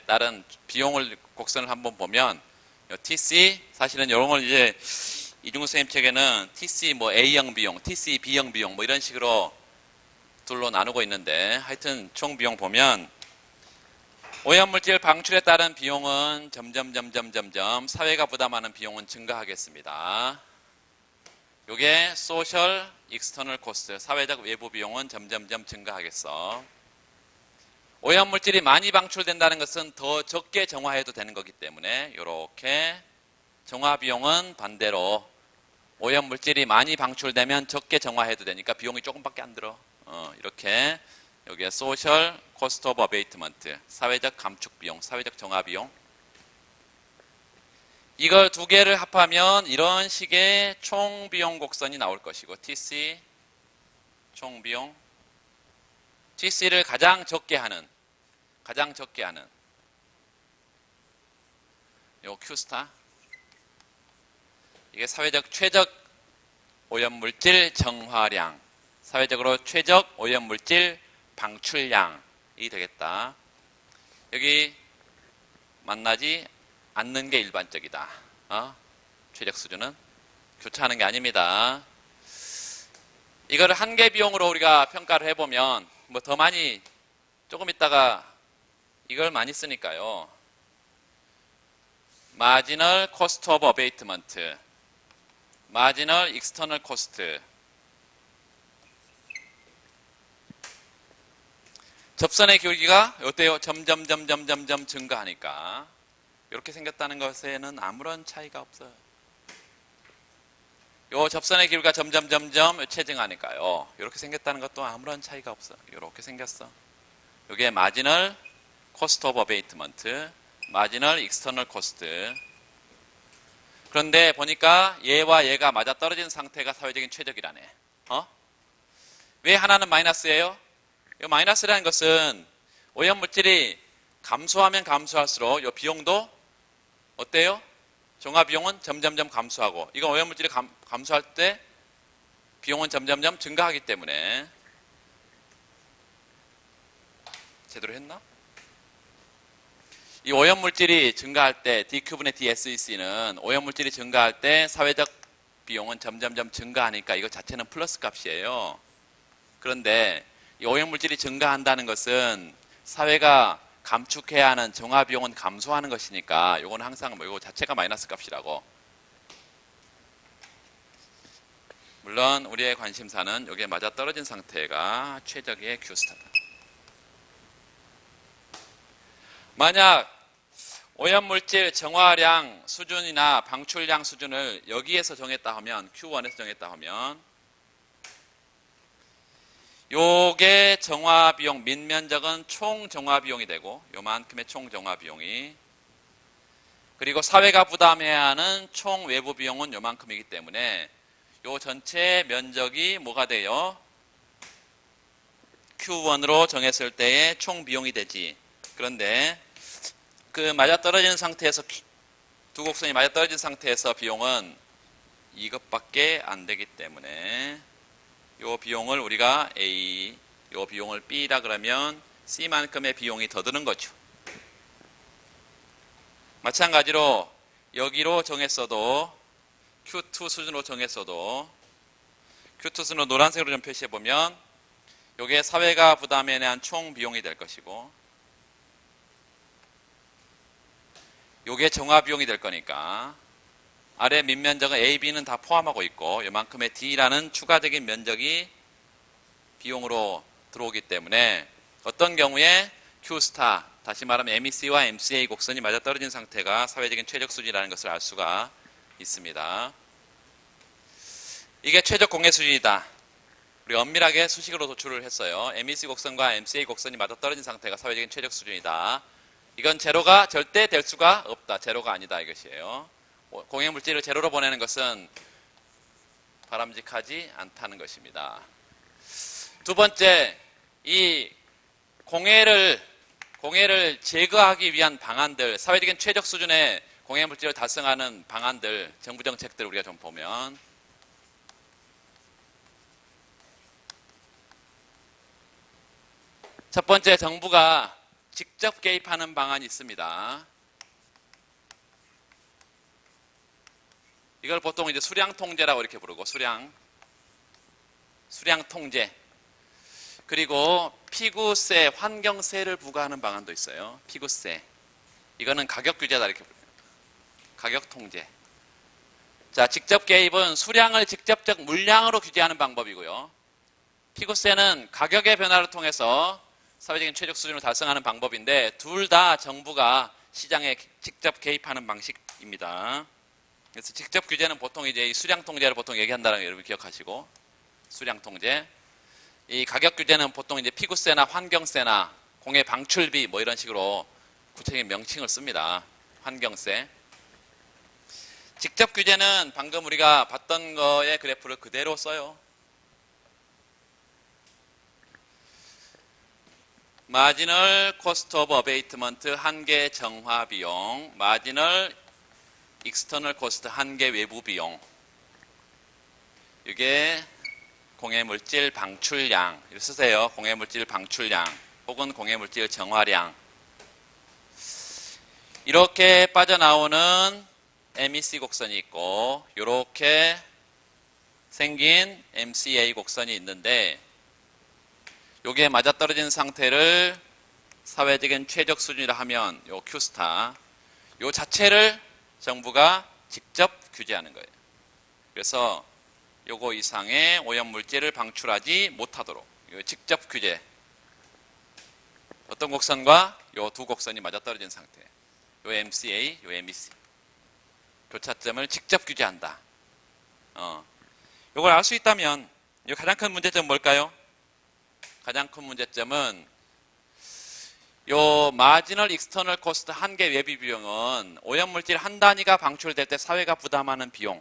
따른 비용을 곡선을 한번 보면 TC 사실은 이런 걸 이제 이중구 선생님 책에는 TC 뭐 A형 비용, TC B형 비용 뭐 이런 식으로 둘로 나누고 있는데 하여튼 총 비용 보면 오염물질 방출에 따른 비용은 점점 사회가 부담하는 비용은 증가하겠습니다. 요게 소셜 익스터널 코스트, 사회적 외부 비용은 점점 증가하겠어. 오염물질이 많이 방출된다는 것은 더 적게 정화해도 되는 거기 때문에 이렇게 정화 비용은 반대로 오염물질이 많이 방출되면 적게 정화해도 되니까 비용이 조금밖에 안 들어. 이렇게 여기에 소셜 코스트 오브 어베이트먼트, 사회적 감축 비용, 사회적 정화 비용. 이걸 두 개를 합하면 이런 식의 총 비용 곡선이 나올 것이고 TC 총 비용, TC를 가장 적게 하는 요 Q스타, 이게 사회적 최적 오염물질 정화량, 사회적으로 최적 오염물질 방출량이 되겠다. 여기 만나지 않는 게 일반적이다. 최적 수준은 교차하는 게 아닙니다. 이거를 한계 비용으로 우리가 평가를 해보면 뭐 더 많이 조금 있다가 이걸 많이 쓰니까요. 마지널 코스트 오브 어베이트먼트, 마지널 익스터널 코스트. 접선의 기울기가 어때요? 점점 증가하니까 이렇게 생겼다는 것에는 아무런 차이가 없어요. 요 접선의 기울기가 점점 체증하니까요. 이렇게 생겼다는 것도 아무런 차이가 없어. 이렇게 생겼어. 이게 마지널 코스트 오브 어베이트먼트, 마지널 익스터널 코스트. 그런데 보니까 얘와 얘가 맞아떨어진 상태가 사회적인 최적이라네. 왜 하나는 마이너스예요? 이 마이너스라는 것은 오염물질이 감소하면 감소할수록 이 비용도 어때요? 정화 비용은 점점 감소하고, 이건 오염물질이 감소할 때 비용은 점점 증가하기 때문에. 제대로 했나? 이 오염물질이 증가할 때 D큐분의 DSEC는 오염물질이 증가할 때 사회적 비용은 점점 증가하니까 이거 자체는 플러스 값이에요. 그런데 이 오염물질이 증가한다는 것은 사회가 감축해야 하는 정화 비용은 감소하는 것이니까 이건 항상 이거 자체가 마이너스 값이라고. 물론 우리의 관심사는 여기에 맞아떨어진 상태가 최적의 Q스타다. 만약 오염물질 정화량 수준이나 방출량 수준을 여기에서 정했다 하면, Q1에서 정했다 하면 요게 정화 비용, 민면적은 총 정화 비용이 되고 요만큼의 총 정화 비용이, 그리고 사회가 부담해야 하는 총 외부 비용은 요만큼이기 때문에 요 전체 면적이 뭐가 돼요? Q1으로 정했을 때의 총 비용이 되지. 그런데 그 맞아떨어지는 상태에서, 두 곡선이 맞아떨어진 상태에서 비용은 이것밖에 안 되기 때문에 요 비용을 우리가 A, 요 비용을 B라 그러면 C만큼의 비용이 더 드는 거죠. 마찬가지로 여기로 정했어도, Q2 수준으로 정했어도, Q2 수준으로 노란색으로 좀 표시해 보면 요게 사회가 부담해야 한 총 비용이 될 것이고, 요게 정화 비용이 될 거니까 아래 밑면적은 A, B는 다 포함하고 있고 요만큼의 D라는 추가적인 면적이 비용으로 들어오기 때문에 어떤 경우에 Q스타, 다시 말하면 MEC와 MCA 곡선이 맞아떨어진 상태가 사회적인 최적 수준이라는 것을 알 수가 있습니다. 이게 최적 공해 수준이다. 우리 엄밀하게 수식으로 도출을 했어요. MEC 곡선과 MCA 곡선이 맞아떨어진 상태가 사회적인 최적 수준이다. 이건 제로가 절대 될 수가 없다. 제로가 아니다 이것이에요. 공해 물질을 제로로 보내는 것은 바람직하지 않다는 것입니다. 두 번째, 이 공해를 제거하기 위한 방안들, 사회적인 최적 수준의 공해 물질을 달성하는 방안들, 정부 정책들 우리가 좀 보면 첫 번째, 정부가 직접 개입하는 방안이 있습니다. 이걸 보통 이제 수량 통제라고 이렇게 부르고 수량 통제. 그리고 피구세, 환경세를 부과하는 방안도 있어요. 피구세. 이거는 가격 규제다 이렇게 부르요. 가격 통제. 자, 직접 개입은 수량을 직접적 물량으로 규제하는 방법이고요. 피구세는 가격의 변화를 통해서 사회적인 최적 수준을 달성하는 방법인데 둘 다 정부가 시장에 직접 개입하는 방식입니다. 그래서 직접 규제는 보통 이제 수량 통제를 보통 얘기한다는 거 여러분 기억하시고 수량 통제. 이 가격 규제는 보통 이제 피구세나 환경세나 공해 방출비 뭐 이런 식으로 구체적인 명칭을 씁니다. 환경세. 직접 규제는 방금 우리가 봤던 거의 그래프를 그대로 써요. 마지널 코스트 오브 어베이트먼트 한계 정화 비용, 마지널 익스터널 코스트 한계 외부 비용. 이게 공해물질 방출량, 이렇게 쓰세요. 공해물질 방출량 혹은 공해물질 정화량. 이렇게 빠져나오는 MEC 곡선이 있고 이렇게 생긴 MCA 곡선이 있는데 요게 맞아떨어진 상태를 사회적인 최적 수준이라 하면 요 Q스타, 요 자체를 정부가 직접 규제하는 거예요. 그래서 요거 이상의 오염물질을 방출하지 못하도록 직접 규제. 어떤 곡선과 요 두 곡선이 맞아떨어진 상태. 요 MCA, 요 MEC. 교차점을 직접 규제한다. 요걸 알 수 있다면 요 가장 큰 문제점은 뭘까요? 가장 큰 문제점은 요 마지널 익스터널 코스트 한계 외비 비용은 오염물질 한 단위가 방출될 때 사회가 부담하는 비용.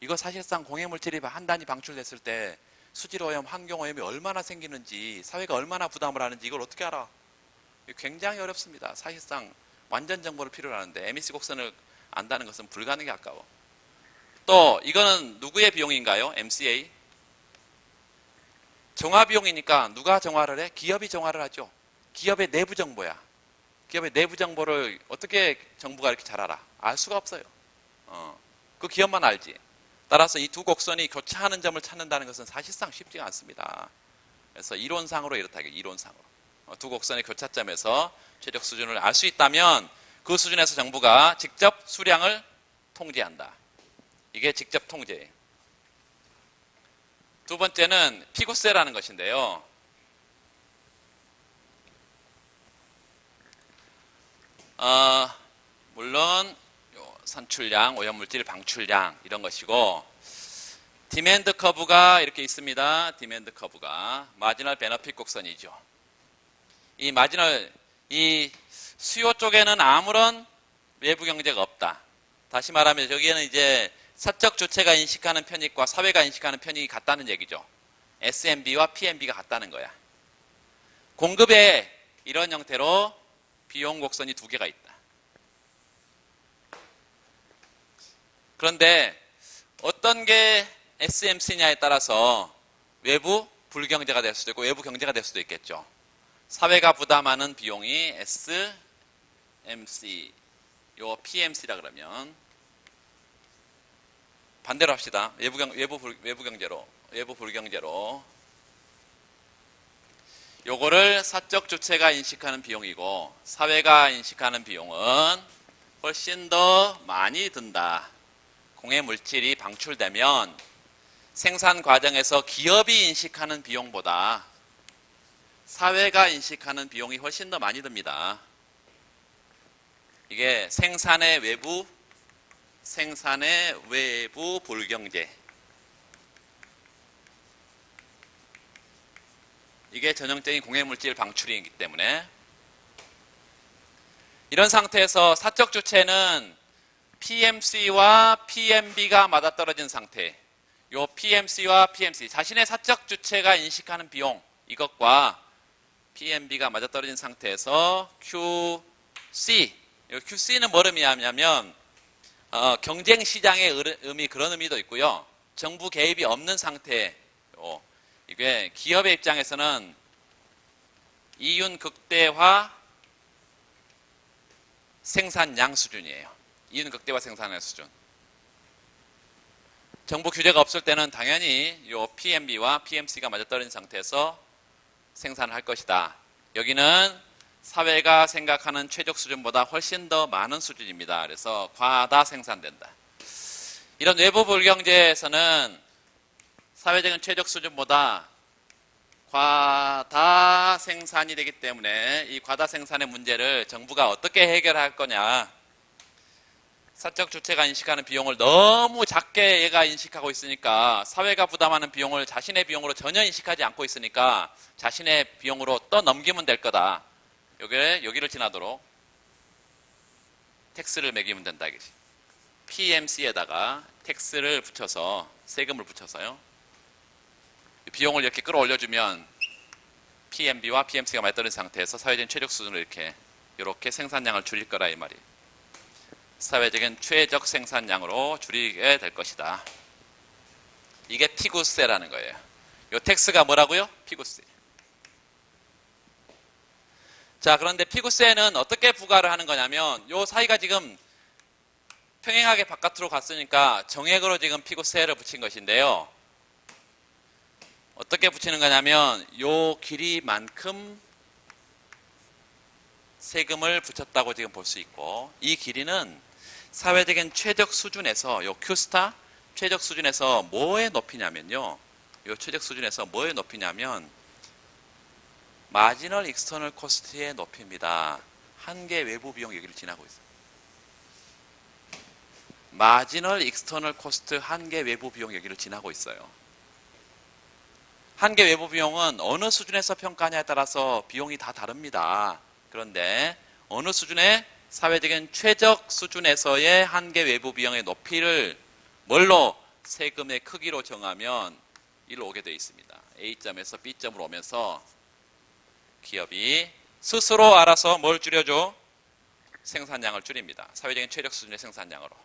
이거 사실상 공해물질이 한 단위 방출됐을 때 수질오염, 환경오염이 얼마나 생기는지, 사회가 얼마나 부담을 하는지 이걸 어떻게 알아? 굉장히 어렵습니다. 사실상 완전 정보를 필요로 하는데 MEC 곡선을 안다는 것은 불가능에 가까워. 또 이거는 누구의 비용인가요? MCA. 정화 비용이니까 누가 정화를 해? 기업이 정화를 하죠. 기업의 내부 정보야. 기업의 내부 정보를 어떻게 정부가 이렇게 잘 알아? 알 수가 없어요. 그 기업만 알지. 따라서 이 두 곡선이 교차하는 점을 찾는다는 것은 사실상 쉽지가 않습니다. 그래서 이론상으로 이렇다. 이론상으로. 두 곡선의 교차점에서 최적 수준을 알 수 있다면 그 수준에서 정부가 직접 수량을 통제한다. 이게 직접 통제예요. 두 번째는 피구세라는 것인데요. 물론 산출량, 오염물질 방출량 이런 것이고 디맨드 커브가 이렇게 있습니다. 디맨드 커브가 마지널 베너핏 곡선이죠. 이 마지널, 이 수요 쪽에는 아무런 외부 경제가 없다. 다시 말하면 여기에는 이제 사적 주체가 인식하는 편익과 사회가 인식하는 편익이 같다는 얘기죠. SMB와 PMB가 같다는 거야. 공급에 이런 형태로 비용 곡선이 두 개가 있다. 그런데 어떤 게 SMC냐에 따라서 외부 불경제가 될 수도 있고 외부 경제가 될 수도 있겠죠. 사회가 부담하는 비용이 SMC, 요 PMC라 그러면 반대로 합시다. 외부 불경제로 요거를 사적 주체가 인식하는 비용이고 사회가 인식하는 비용은 훨씬 더 많이 든다. 공해 물질이 방출되면 생산 과정에서 기업이 인식하는 비용보다 사회가 인식하는 비용이 훨씬 더 많이 듭니다. 이게 생산의 외부 불경제. 이게 전형적인 공해물질 방출이기 때문에 이런 상태에서 사적 주체는 PMC와 PMB가 맞아떨어진 상태. 요 PMC와 PMC, 자신의 사적 주체가 인식하는 비용, 이것과 PMB가 맞아떨어진 상태에서 QC, QC는 뭘 의미하냐면 경쟁 시장의 의미, 그런 의미도 있고요. 정부 개입이 없는 상태. 이게 기업의 입장에서는 이윤 극대화 생산량 수준이에요. 이윤 극대화 생산량 수준. 정부 규제가 없을 때는 당연히 요 PMB와 PMC가 맞아떨어진 상태에서 생산을 할 것이다. 여기는 사회가 생각하는 최적 수준보다 훨씬 더 많은 수준입니다. 그래서 과다 생산된다. 이런 외부 불경제에서는 사회적인 최적 수준보다 과다 생산이 되기 때문에 이 과다 생산의 문제를 정부가 어떻게 해결할 거냐. 사적 주체가 인식하는 비용을 너무 작게 얘가 인식하고 있으니까 사회가 부담하는 비용을 자신의 비용으로 전혀 인식하지 않고 있으니까 자신의 비용으로 또 넘기면 될 거다. 여기를 지나도록 텍스를 매기면 된다. PMC에다가 텍스를 붙여서 세금을 붙여서요. 비용을 이렇게 끌어올려주면 PMB와 PMC가 맞닿는 상태에서 사회적인 최적 수준을 이렇게 생산량을 줄일 거라 이 말이에요. 사회적인 최적 생산량으로 줄이게 될 것이다. 이게 피구세라는 거예요. 이 텍스가 뭐라고요? 피구세. 자, 그런데 피구세는 어떻게 부과를 하는 거냐면 이 사이가 지금 평행하게 바깥으로 갔으니까 정액으로 지금 피구세를 붙인 것인데요. 어떻게 붙이는 거냐면 요 길이만큼 세금을 붙였다고 지금 볼 수 있고, 이 길이는 사회적인 최적 수준에서 요 Q스타 최적 수준에서 뭐에 높이냐면요. 요 최적 수준에서 뭐에 높이냐면 마지널 익스터널 코스트의 높이입니다. 한계 외부 비용 여기를 지나고 있어요. 마지널 익스터널 코스트 한계 외부 비용 여기를 지나고 있어요. 한계 외부 비용은 어느 수준에서 평가하냐에 따라서 비용이 다 다릅니다. 그런데 어느 수준의 사회적인 최적 수준에서의 한계 외부 비용의 높이를 뭘로? 세금의 크기로 정하면 이리로 오게 되어 있습니다. A점에서 B점으로 오면서 기업이 스스로 알아서 뭘 줄여줘? 생산량을 줄입니다. 사회적인 최적 수준의 생산량으로.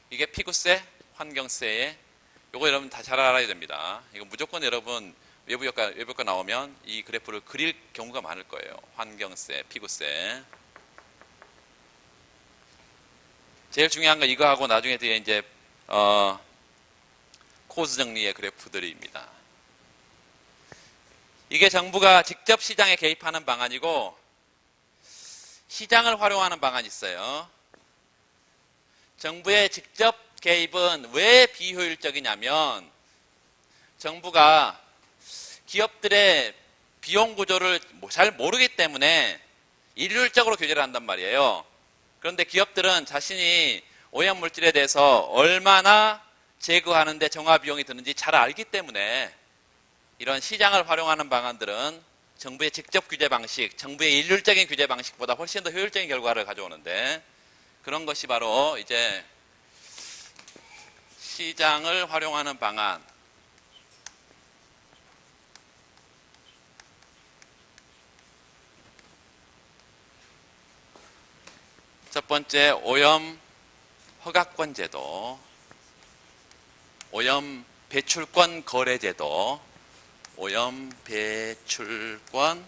이게 피구세, 환경세의 요거 여러분 다 잘 알아야 됩니다. 이거 무조건 여러분 외부효과 나오면 이 그래프를 그릴 경우가 많을 거예요. 환경세, 피구세. 제일 중요한 건 이거 하고 나중에 뒤에 이제 코스 정리의 그래프들입니다. 이게 정부가 직접 시장에 개입하는 방안이고 시장을 활용하는 방안이 있어요. 정부의 직접 개입은 왜 비효율적이냐면 정부가 기업들의 비용 구조를 잘 모르기 때문에 일률적으로 규제를 한단 말이에요. 그런데 기업들은 자신이 오염물질에 대해서 얼마나 제거하는데 정화 비용이 드는지 잘 알기 때문에 이런 시장을 활용하는 방안들은 정부의 직접 규제 방식, 정부의 일률적인 규제 방식보다 훨씬 더 효율적인 결과를 가져오는데 그런 것이 바로 이제 시장을 활용하는 방안. 첫 번째, 오염 허가권 제도, 오염 배출권 거래 제도, 오염 배출권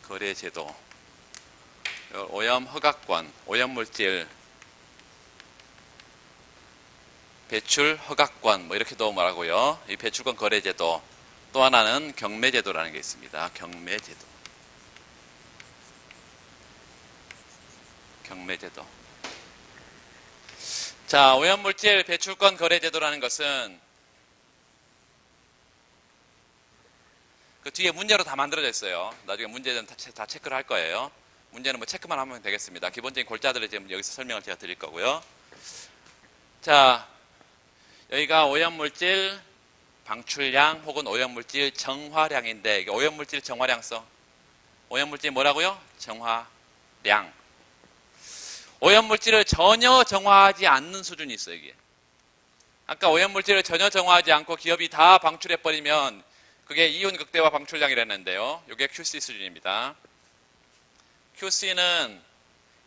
거래 제도, 오염 허가권, 오염물질 배출 허가권 뭐 이렇게도 말하고요. 이 배출권 거래 제도, 또 하나는 경매 제도라는 게 있습니다. 경매 제도. 경매제도. 자, 오염물질 배출권 거래제도라는 것은 그 뒤에 문제로 다 만들어져 있어요. 나중에 문제는 다 체크를 할 거예요. 문제는 뭐 체크만 하면 되겠습니다. 기본적인 골자들을 지금 여기서 설명을 제가 드릴 거고요. 자, 여기가 오염물질 방출량 혹은 오염물질 정화량인데, 이게 오염물질 정화량성. 오염물질 뭐라고요? 정화량. 오염물질을 전혀 정화하지 않는 수준이 있어요, 이게. 아까 오염물질을 전혀 정화하지 않고 기업이 다 방출해버리면 그게 이온 극대화 방출량이라는데요. 이게 QC 수준입니다. QC는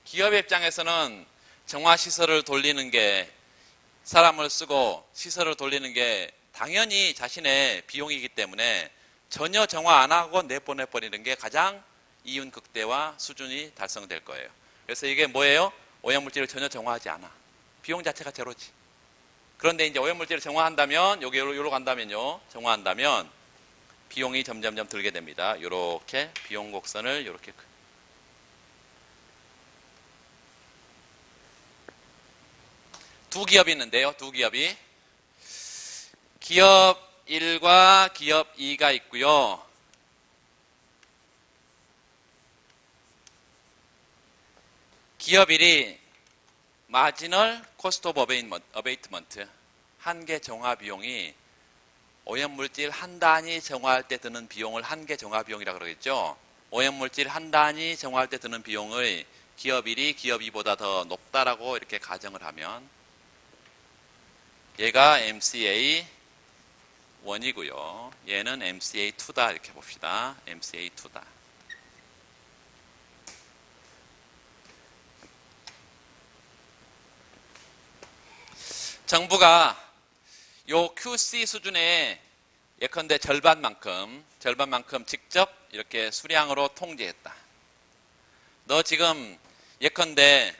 기업의 입장에서는 정화시설을 돌리는 게, 사람을 쓰고 시설을 돌리는 게 당연히 자신의 비용이기 때문에 전혀 정화 안 하고 내보내버리는 게 가장 이온 극대화 수준이 달성될 거예요. 그래서 이게 뭐예요? 오염물질을 전혀 정화하지 않아. 비용 자체가 제로지. 그런데 이제 오염물질을 정화한다면, 요로 간다면요. 정화한다면 비용이 점점점 들게 됩니다. 이렇게 비용 곡선을 이렇게. 두 기업이 있는데요. 두 기업이. 기업 1과 기업 2가 있고요. 기업 1이 마지널 코스트 오브 어베이트먼트, 한계 정화 비용이 오염물질 한 단위 정화할 때 드는 비용을 한계 정화 비용이라고 그러겠죠. 오염물질 한 단위 정화할 때 드는 비용을 기업 1이 기업 2보다 더 높다라고 이렇게 가정을 하면 얘가 MCA 1이고요. 얘는 MCA 2다 이렇게 봅시다. MCA 2다. 정부가 요 QC 수준의 예컨대 절반만큼 직접 이렇게 수량으로 통제했다. 너 지금 예컨대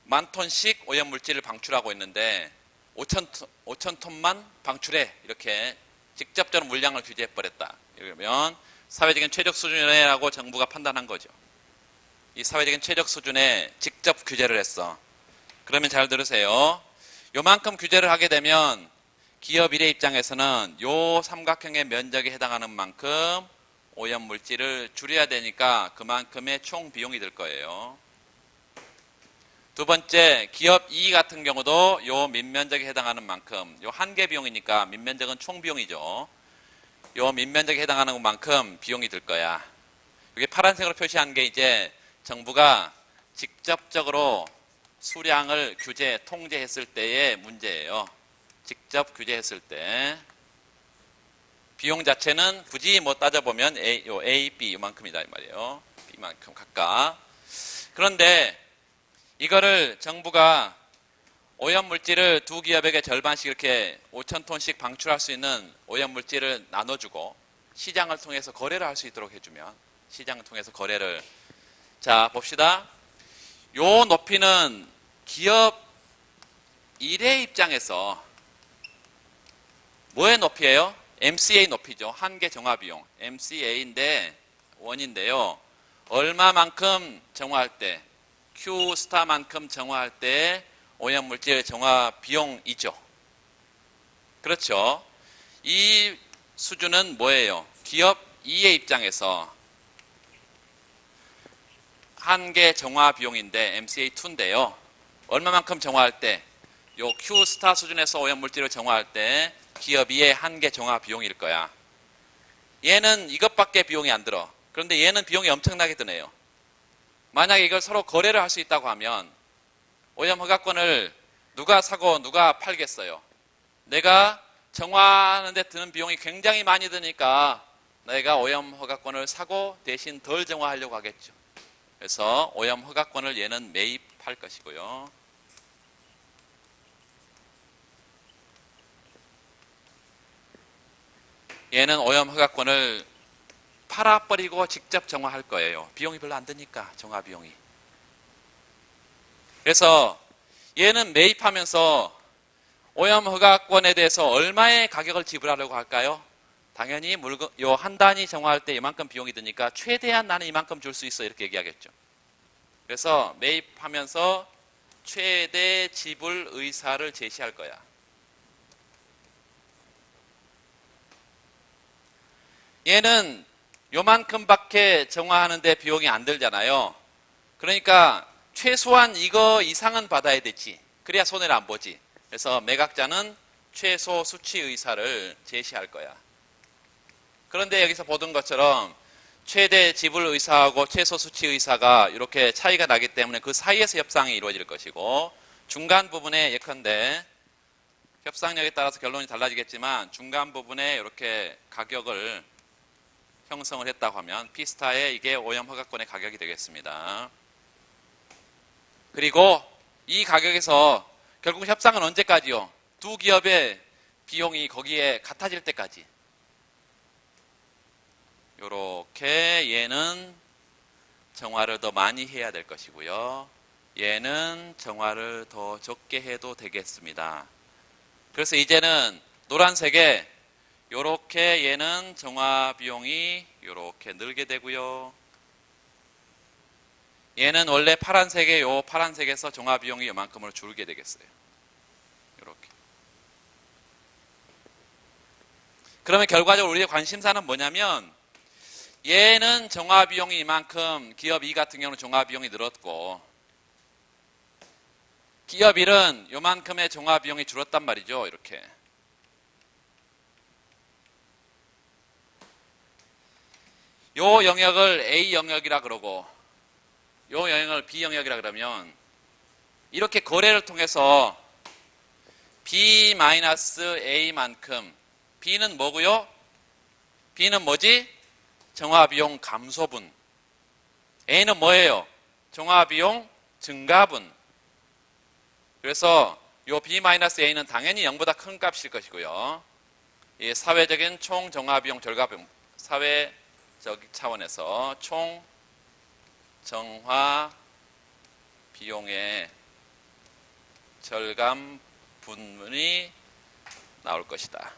10,000톤씩 오염물질을 방출하고 있는데 5,000톤만 방출해. 이렇게 직접적으로 물량을 규제해버렸다. 이러면 사회적인 최적 수준이라고 정부가 판단한 거죠. 이 사회적인 최적 수준에 직접 규제를 했어. 그러면 잘 들으세요. 요만큼 규제를 하게 되면 기업 1의 입장에서는 요 삼각형의 면적에 해당하는 만큼 오염물질을 줄여야 되니까 그만큼의 총 비용이 들 거예요. 두 번째, 기업 2 같은 경우도 요 민면적에 해당하는 만큼, 요 한계 비용이니까 민면적은 총 비용이죠. 요 민면적에 해당하는 만큼 비용이 들 거야. 이게 파란색으로 표시한 게 이제 정부가 직접적으로 수량을 규제, 통제했을 때의 문제예요. 직접 규제했을 때. 비용 자체는 굳이 뭐 따져보면 A, B 이만큼이다 이 말이에요. B만큼 각각. 그런데 이거를 정부가 오염물질을 두 기업에게 절반씩 이렇게 5,000톤씩 방출할 수 있는 오염물질을 나눠주고 시장을 통해서 거래를 할 수 있도록 해주면, 시장을 통해서 거래를. 자, 봅시다. 요 높이는 기업 1의 입장에서 뭐의 높이예요? MCA 높이죠. 한계 정화 비용. MCA인데, 원인데요. 얼마만큼 정화할 때, Q 스타만큼 정화할 때 오염물질 정화 비용이죠. 그렇죠. 이 수준은 뭐예요? 기업 2의 입장에서 한계 정화 비용인데 MCA2인데요. 얼마만큼 정화할 때, 요 Q 스타 수준에서 오염물질을 정화할 때 기업 2의 한계 정화 비용일 거야. 얘는 이것밖에 비용이 안 들어. 그런데 얘는 비용이 엄청나게 드네요. 만약에 이걸 서로 거래를 할 수 있다고 하면 오염 허가권을 누가 사고 누가 팔겠어요? 내가 정화하는 데 드는 비용이 굉장히 많이 드니까 내가 오염 허가권을 사고 대신 덜 정화하려고 하겠죠. 그래서 오염 허가권을 얘는 매입할 것이고요. 얘는 오염 허가권을 팔아버리고 직접 정화할 거예요. 비용이 별로 안 드니까, 정화 비용이. 그래서 얘는 매입하면서 오염 허가권에 대해서 얼마의 가격을 지불하려고 할까요? 당연히 요 한 단위 정화할 때 이만큼 비용이 드니까 최대한 나는 이만큼 줄 수 있어 이렇게 얘기하겠죠. 그래서 매입하면서 최대 지불 의사를 제시할 거야. 얘는 요만큼밖에 정화하는데 비용이 안 들잖아요. 그러니까 최소한 이거 이상은 받아야 되지. 그래야 손해를 안 보지. 그래서 매각자는 최소 수치 의사를 제시할 거야. 그런데 여기서 보던 것처럼 최대 지불 의사하고 최소 수치 의사가 이렇게 차이가 나기 때문에 그 사이에서 협상이 이루어질 것이고, 중간 부분에 예컨대 협상력에 따라서 결론이 달라지겠지만 중간 부분에 이렇게 가격을 형성을 했다고 하면 P스타의 이게 오염 허가권의 가격이 되겠습니다. 그리고 이 가격에서 결국 협상은 언제까지요? 두 기업의 비용이 거기에 같아질 때까지. 요렇게 얘는 정화를 더 많이 해야 될 것이고요. 얘는 정화를 더 적게 해도 되겠습니다. 그래서 이제는 노란색에 요렇게 얘는 정화 비용이 요렇게 늘게 되고요. 얘는 원래 파란색에 요 파란색에서 정화 비용이 요만큼을 줄게 되겠어요. 요렇게. 그러면 결과적으로 우리의 관심사는 뭐냐면, 얘는 정화 비용이 이만큼, 기업 2 같은 경우는 정화 비용이 늘었고, 기업 1은 요만큼의 정화 비용이 줄었단 말이죠. 이렇게. 요 영역을 A 영역이라 그러고 요 영역을 B 영역이라 그러면, 이렇게 거래를 통해서 B-A만큼, B는 뭐고요? B는 뭐지? 정화비용 감소분. A는 뭐예요? 정화비용 증가분. 그래서 요 B-A는 당연히 0보다 큰 값일 것이고요. 이 사회적인 총 정화비용 절감분, 사회적 차원에서 총 정화 비용의 절감 분문이 나올 것이다.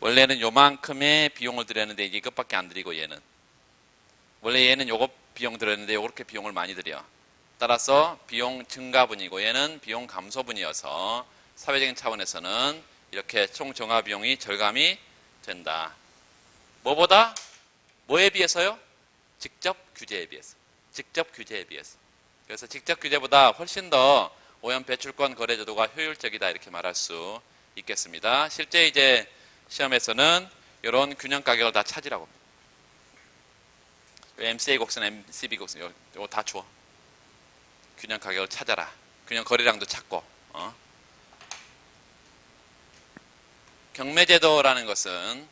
원래는 요만큼의 비용을 들였는데 이것밖에 안 들이고, 얘는 원래 얘는 요거 비용 들였는데 요렇게 비용을 많이 들여. 따라서 비용 증가분이고 얘는 비용 감소분이어서 사회적인 차원에서는 이렇게 총 정화 비용이 절감이 된다. 뭐보다? 뭐에 비해서요? 직접 규제에 비해서. 직접 규제에 비해서. 그래서 직접 규제보다 훨씬 더 오염 배출권 거래 제도가 효율적이다, 이렇게 말할 수 있겠습니다. 실제 이제 시험에서는 이런 균형 가격을 다 찾으라고 합니다. MCA 곡선, MCB 곡선 이거 다 줘. 균형 가격을 찾아라. 균형 거래량도 찾고. 경매제도라는 것은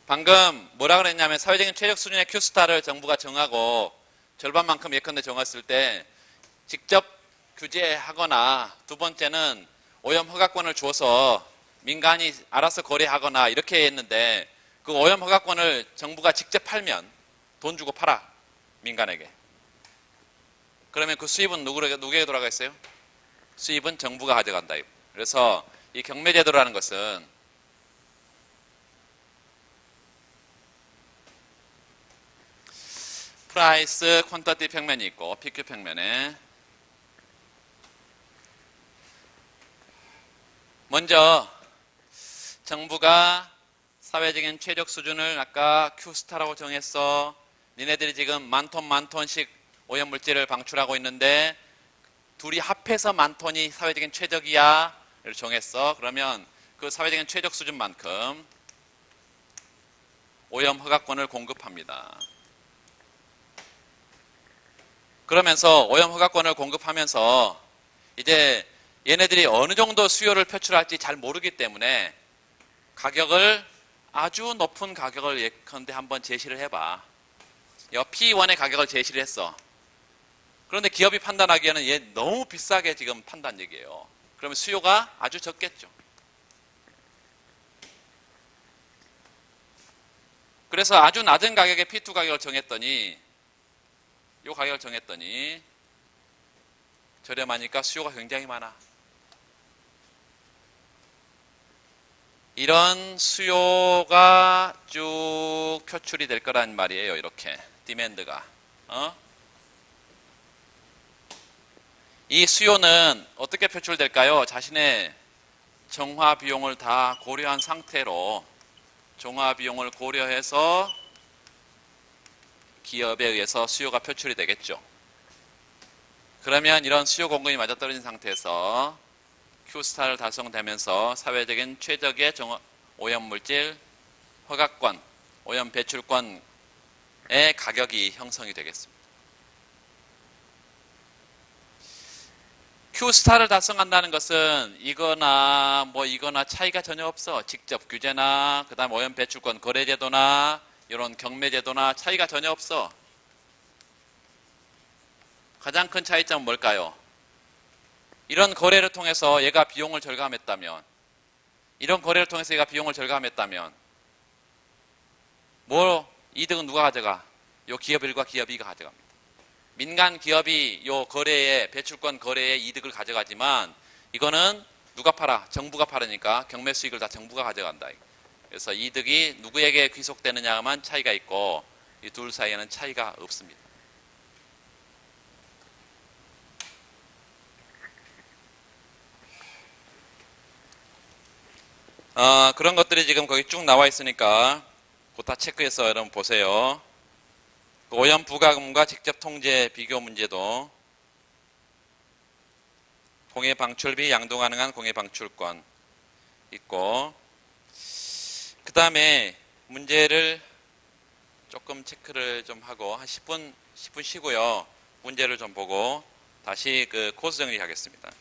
방금 뭐라 그랬냐면, 사회적인 최적 수준의 Q스타를 정부가 정하고 절반만큼 예컨대 정했을 때 직접 규제하거나, 두 번째는 오염 허가권을 줘서 민간이 알아서 거래하거나 이렇게 했는데, 그 오염 허가권을 정부가 직접 팔면 돈 주고 팔아, 민간에게. 그러면 그 수입은 누구에게 돌아가겠어요? 수입은 정부가 가져간다. 그래서 이 경매제도라는 것은 프라이스 퀀터티 평면이 있고 PQ 평면에, 먼저 정부가 사회적인 최적 수준을 아까 Q스타라고 정했어. 니네들이 지금 만 톤씩 오염물질을 방출하고 있는데 둘이 합해서 만 톤이 사회적인 최적이야 를 정했어. 그러면 그 사회적인 최적 수준만큼 오염 허가권을 공급합니다. 그러면서 오염 허가권을 공급하면서 이제 얘네들이 어느 정도 수요를 표출할지 잘 모르기 때문에 가격을, 아주 높은 가격을 예컨대 한번 제시를 해봐. P1의 가격을 제시를 했어. 그런데 기업이 판단하기에는 얘 너무 비싸게 지금 판단 얘기예요. 그러면 수요가 아주 적겠죠. 그래서 아주 낮은 가격에 P2 가격을 정했더니, 이 가격을 정했더니 저렴하니까 수요가 굉장히 많아. 이런 수요가 쭉 표출이 될 거란 말이에요. 이렇게 디맨드가. 이 수요는 어떻게 표출될까요? 자신의 정화 비용을 다 고려한 상태로 정화 비용을 고려해서 기업에 의해서 수요가 표출이 되겠죠. 그러면 이런 수요 공급이 맞아떨어진 상태에서 Q스타를 달성되면서 사회적인 최적의 오염물질 허가권, 오염 배출권의 가격이 형성이 되겠습니다. Q스타를 달성한다는 것은 이거나 차이가 전혀 없어. 직접 규제나 그다음 오염 배출권 거래제도나 이런 경매제도나 차이가 전혀 없어. 가장 큰 차이점은 뭘까요? 이런 거래를 통해서 얘가 비용을 절감했다면 이득은 누가 가져가? 요 기업 1과 기업 2가 가져갑니다. 민간 기업이 요 거래에 배출권 거래에 이득을 가져가지만 이거는 누가 팔아? 정부가 팔으니까 경매 수익을 다 정부가 가져간다. 그래서 이득이 누구에게 귀속되느냐만 차이가 있고 이 둘 사이에는 차이가 없습니다. 그런 것들이 지금 거기 쭉 나와 있으니까 그거 다 체크해서 여러분 보세요. 오염 부가금과 직접 통제 비교 문제도 공해 방출비 양도 가능한 공해 방출권 있고, 그 다음에 문제를 조금 체크를 좀 하고 한 10분 쉬고요. 문제를 좀 보고 다시 그 코스 정리하겠습니다.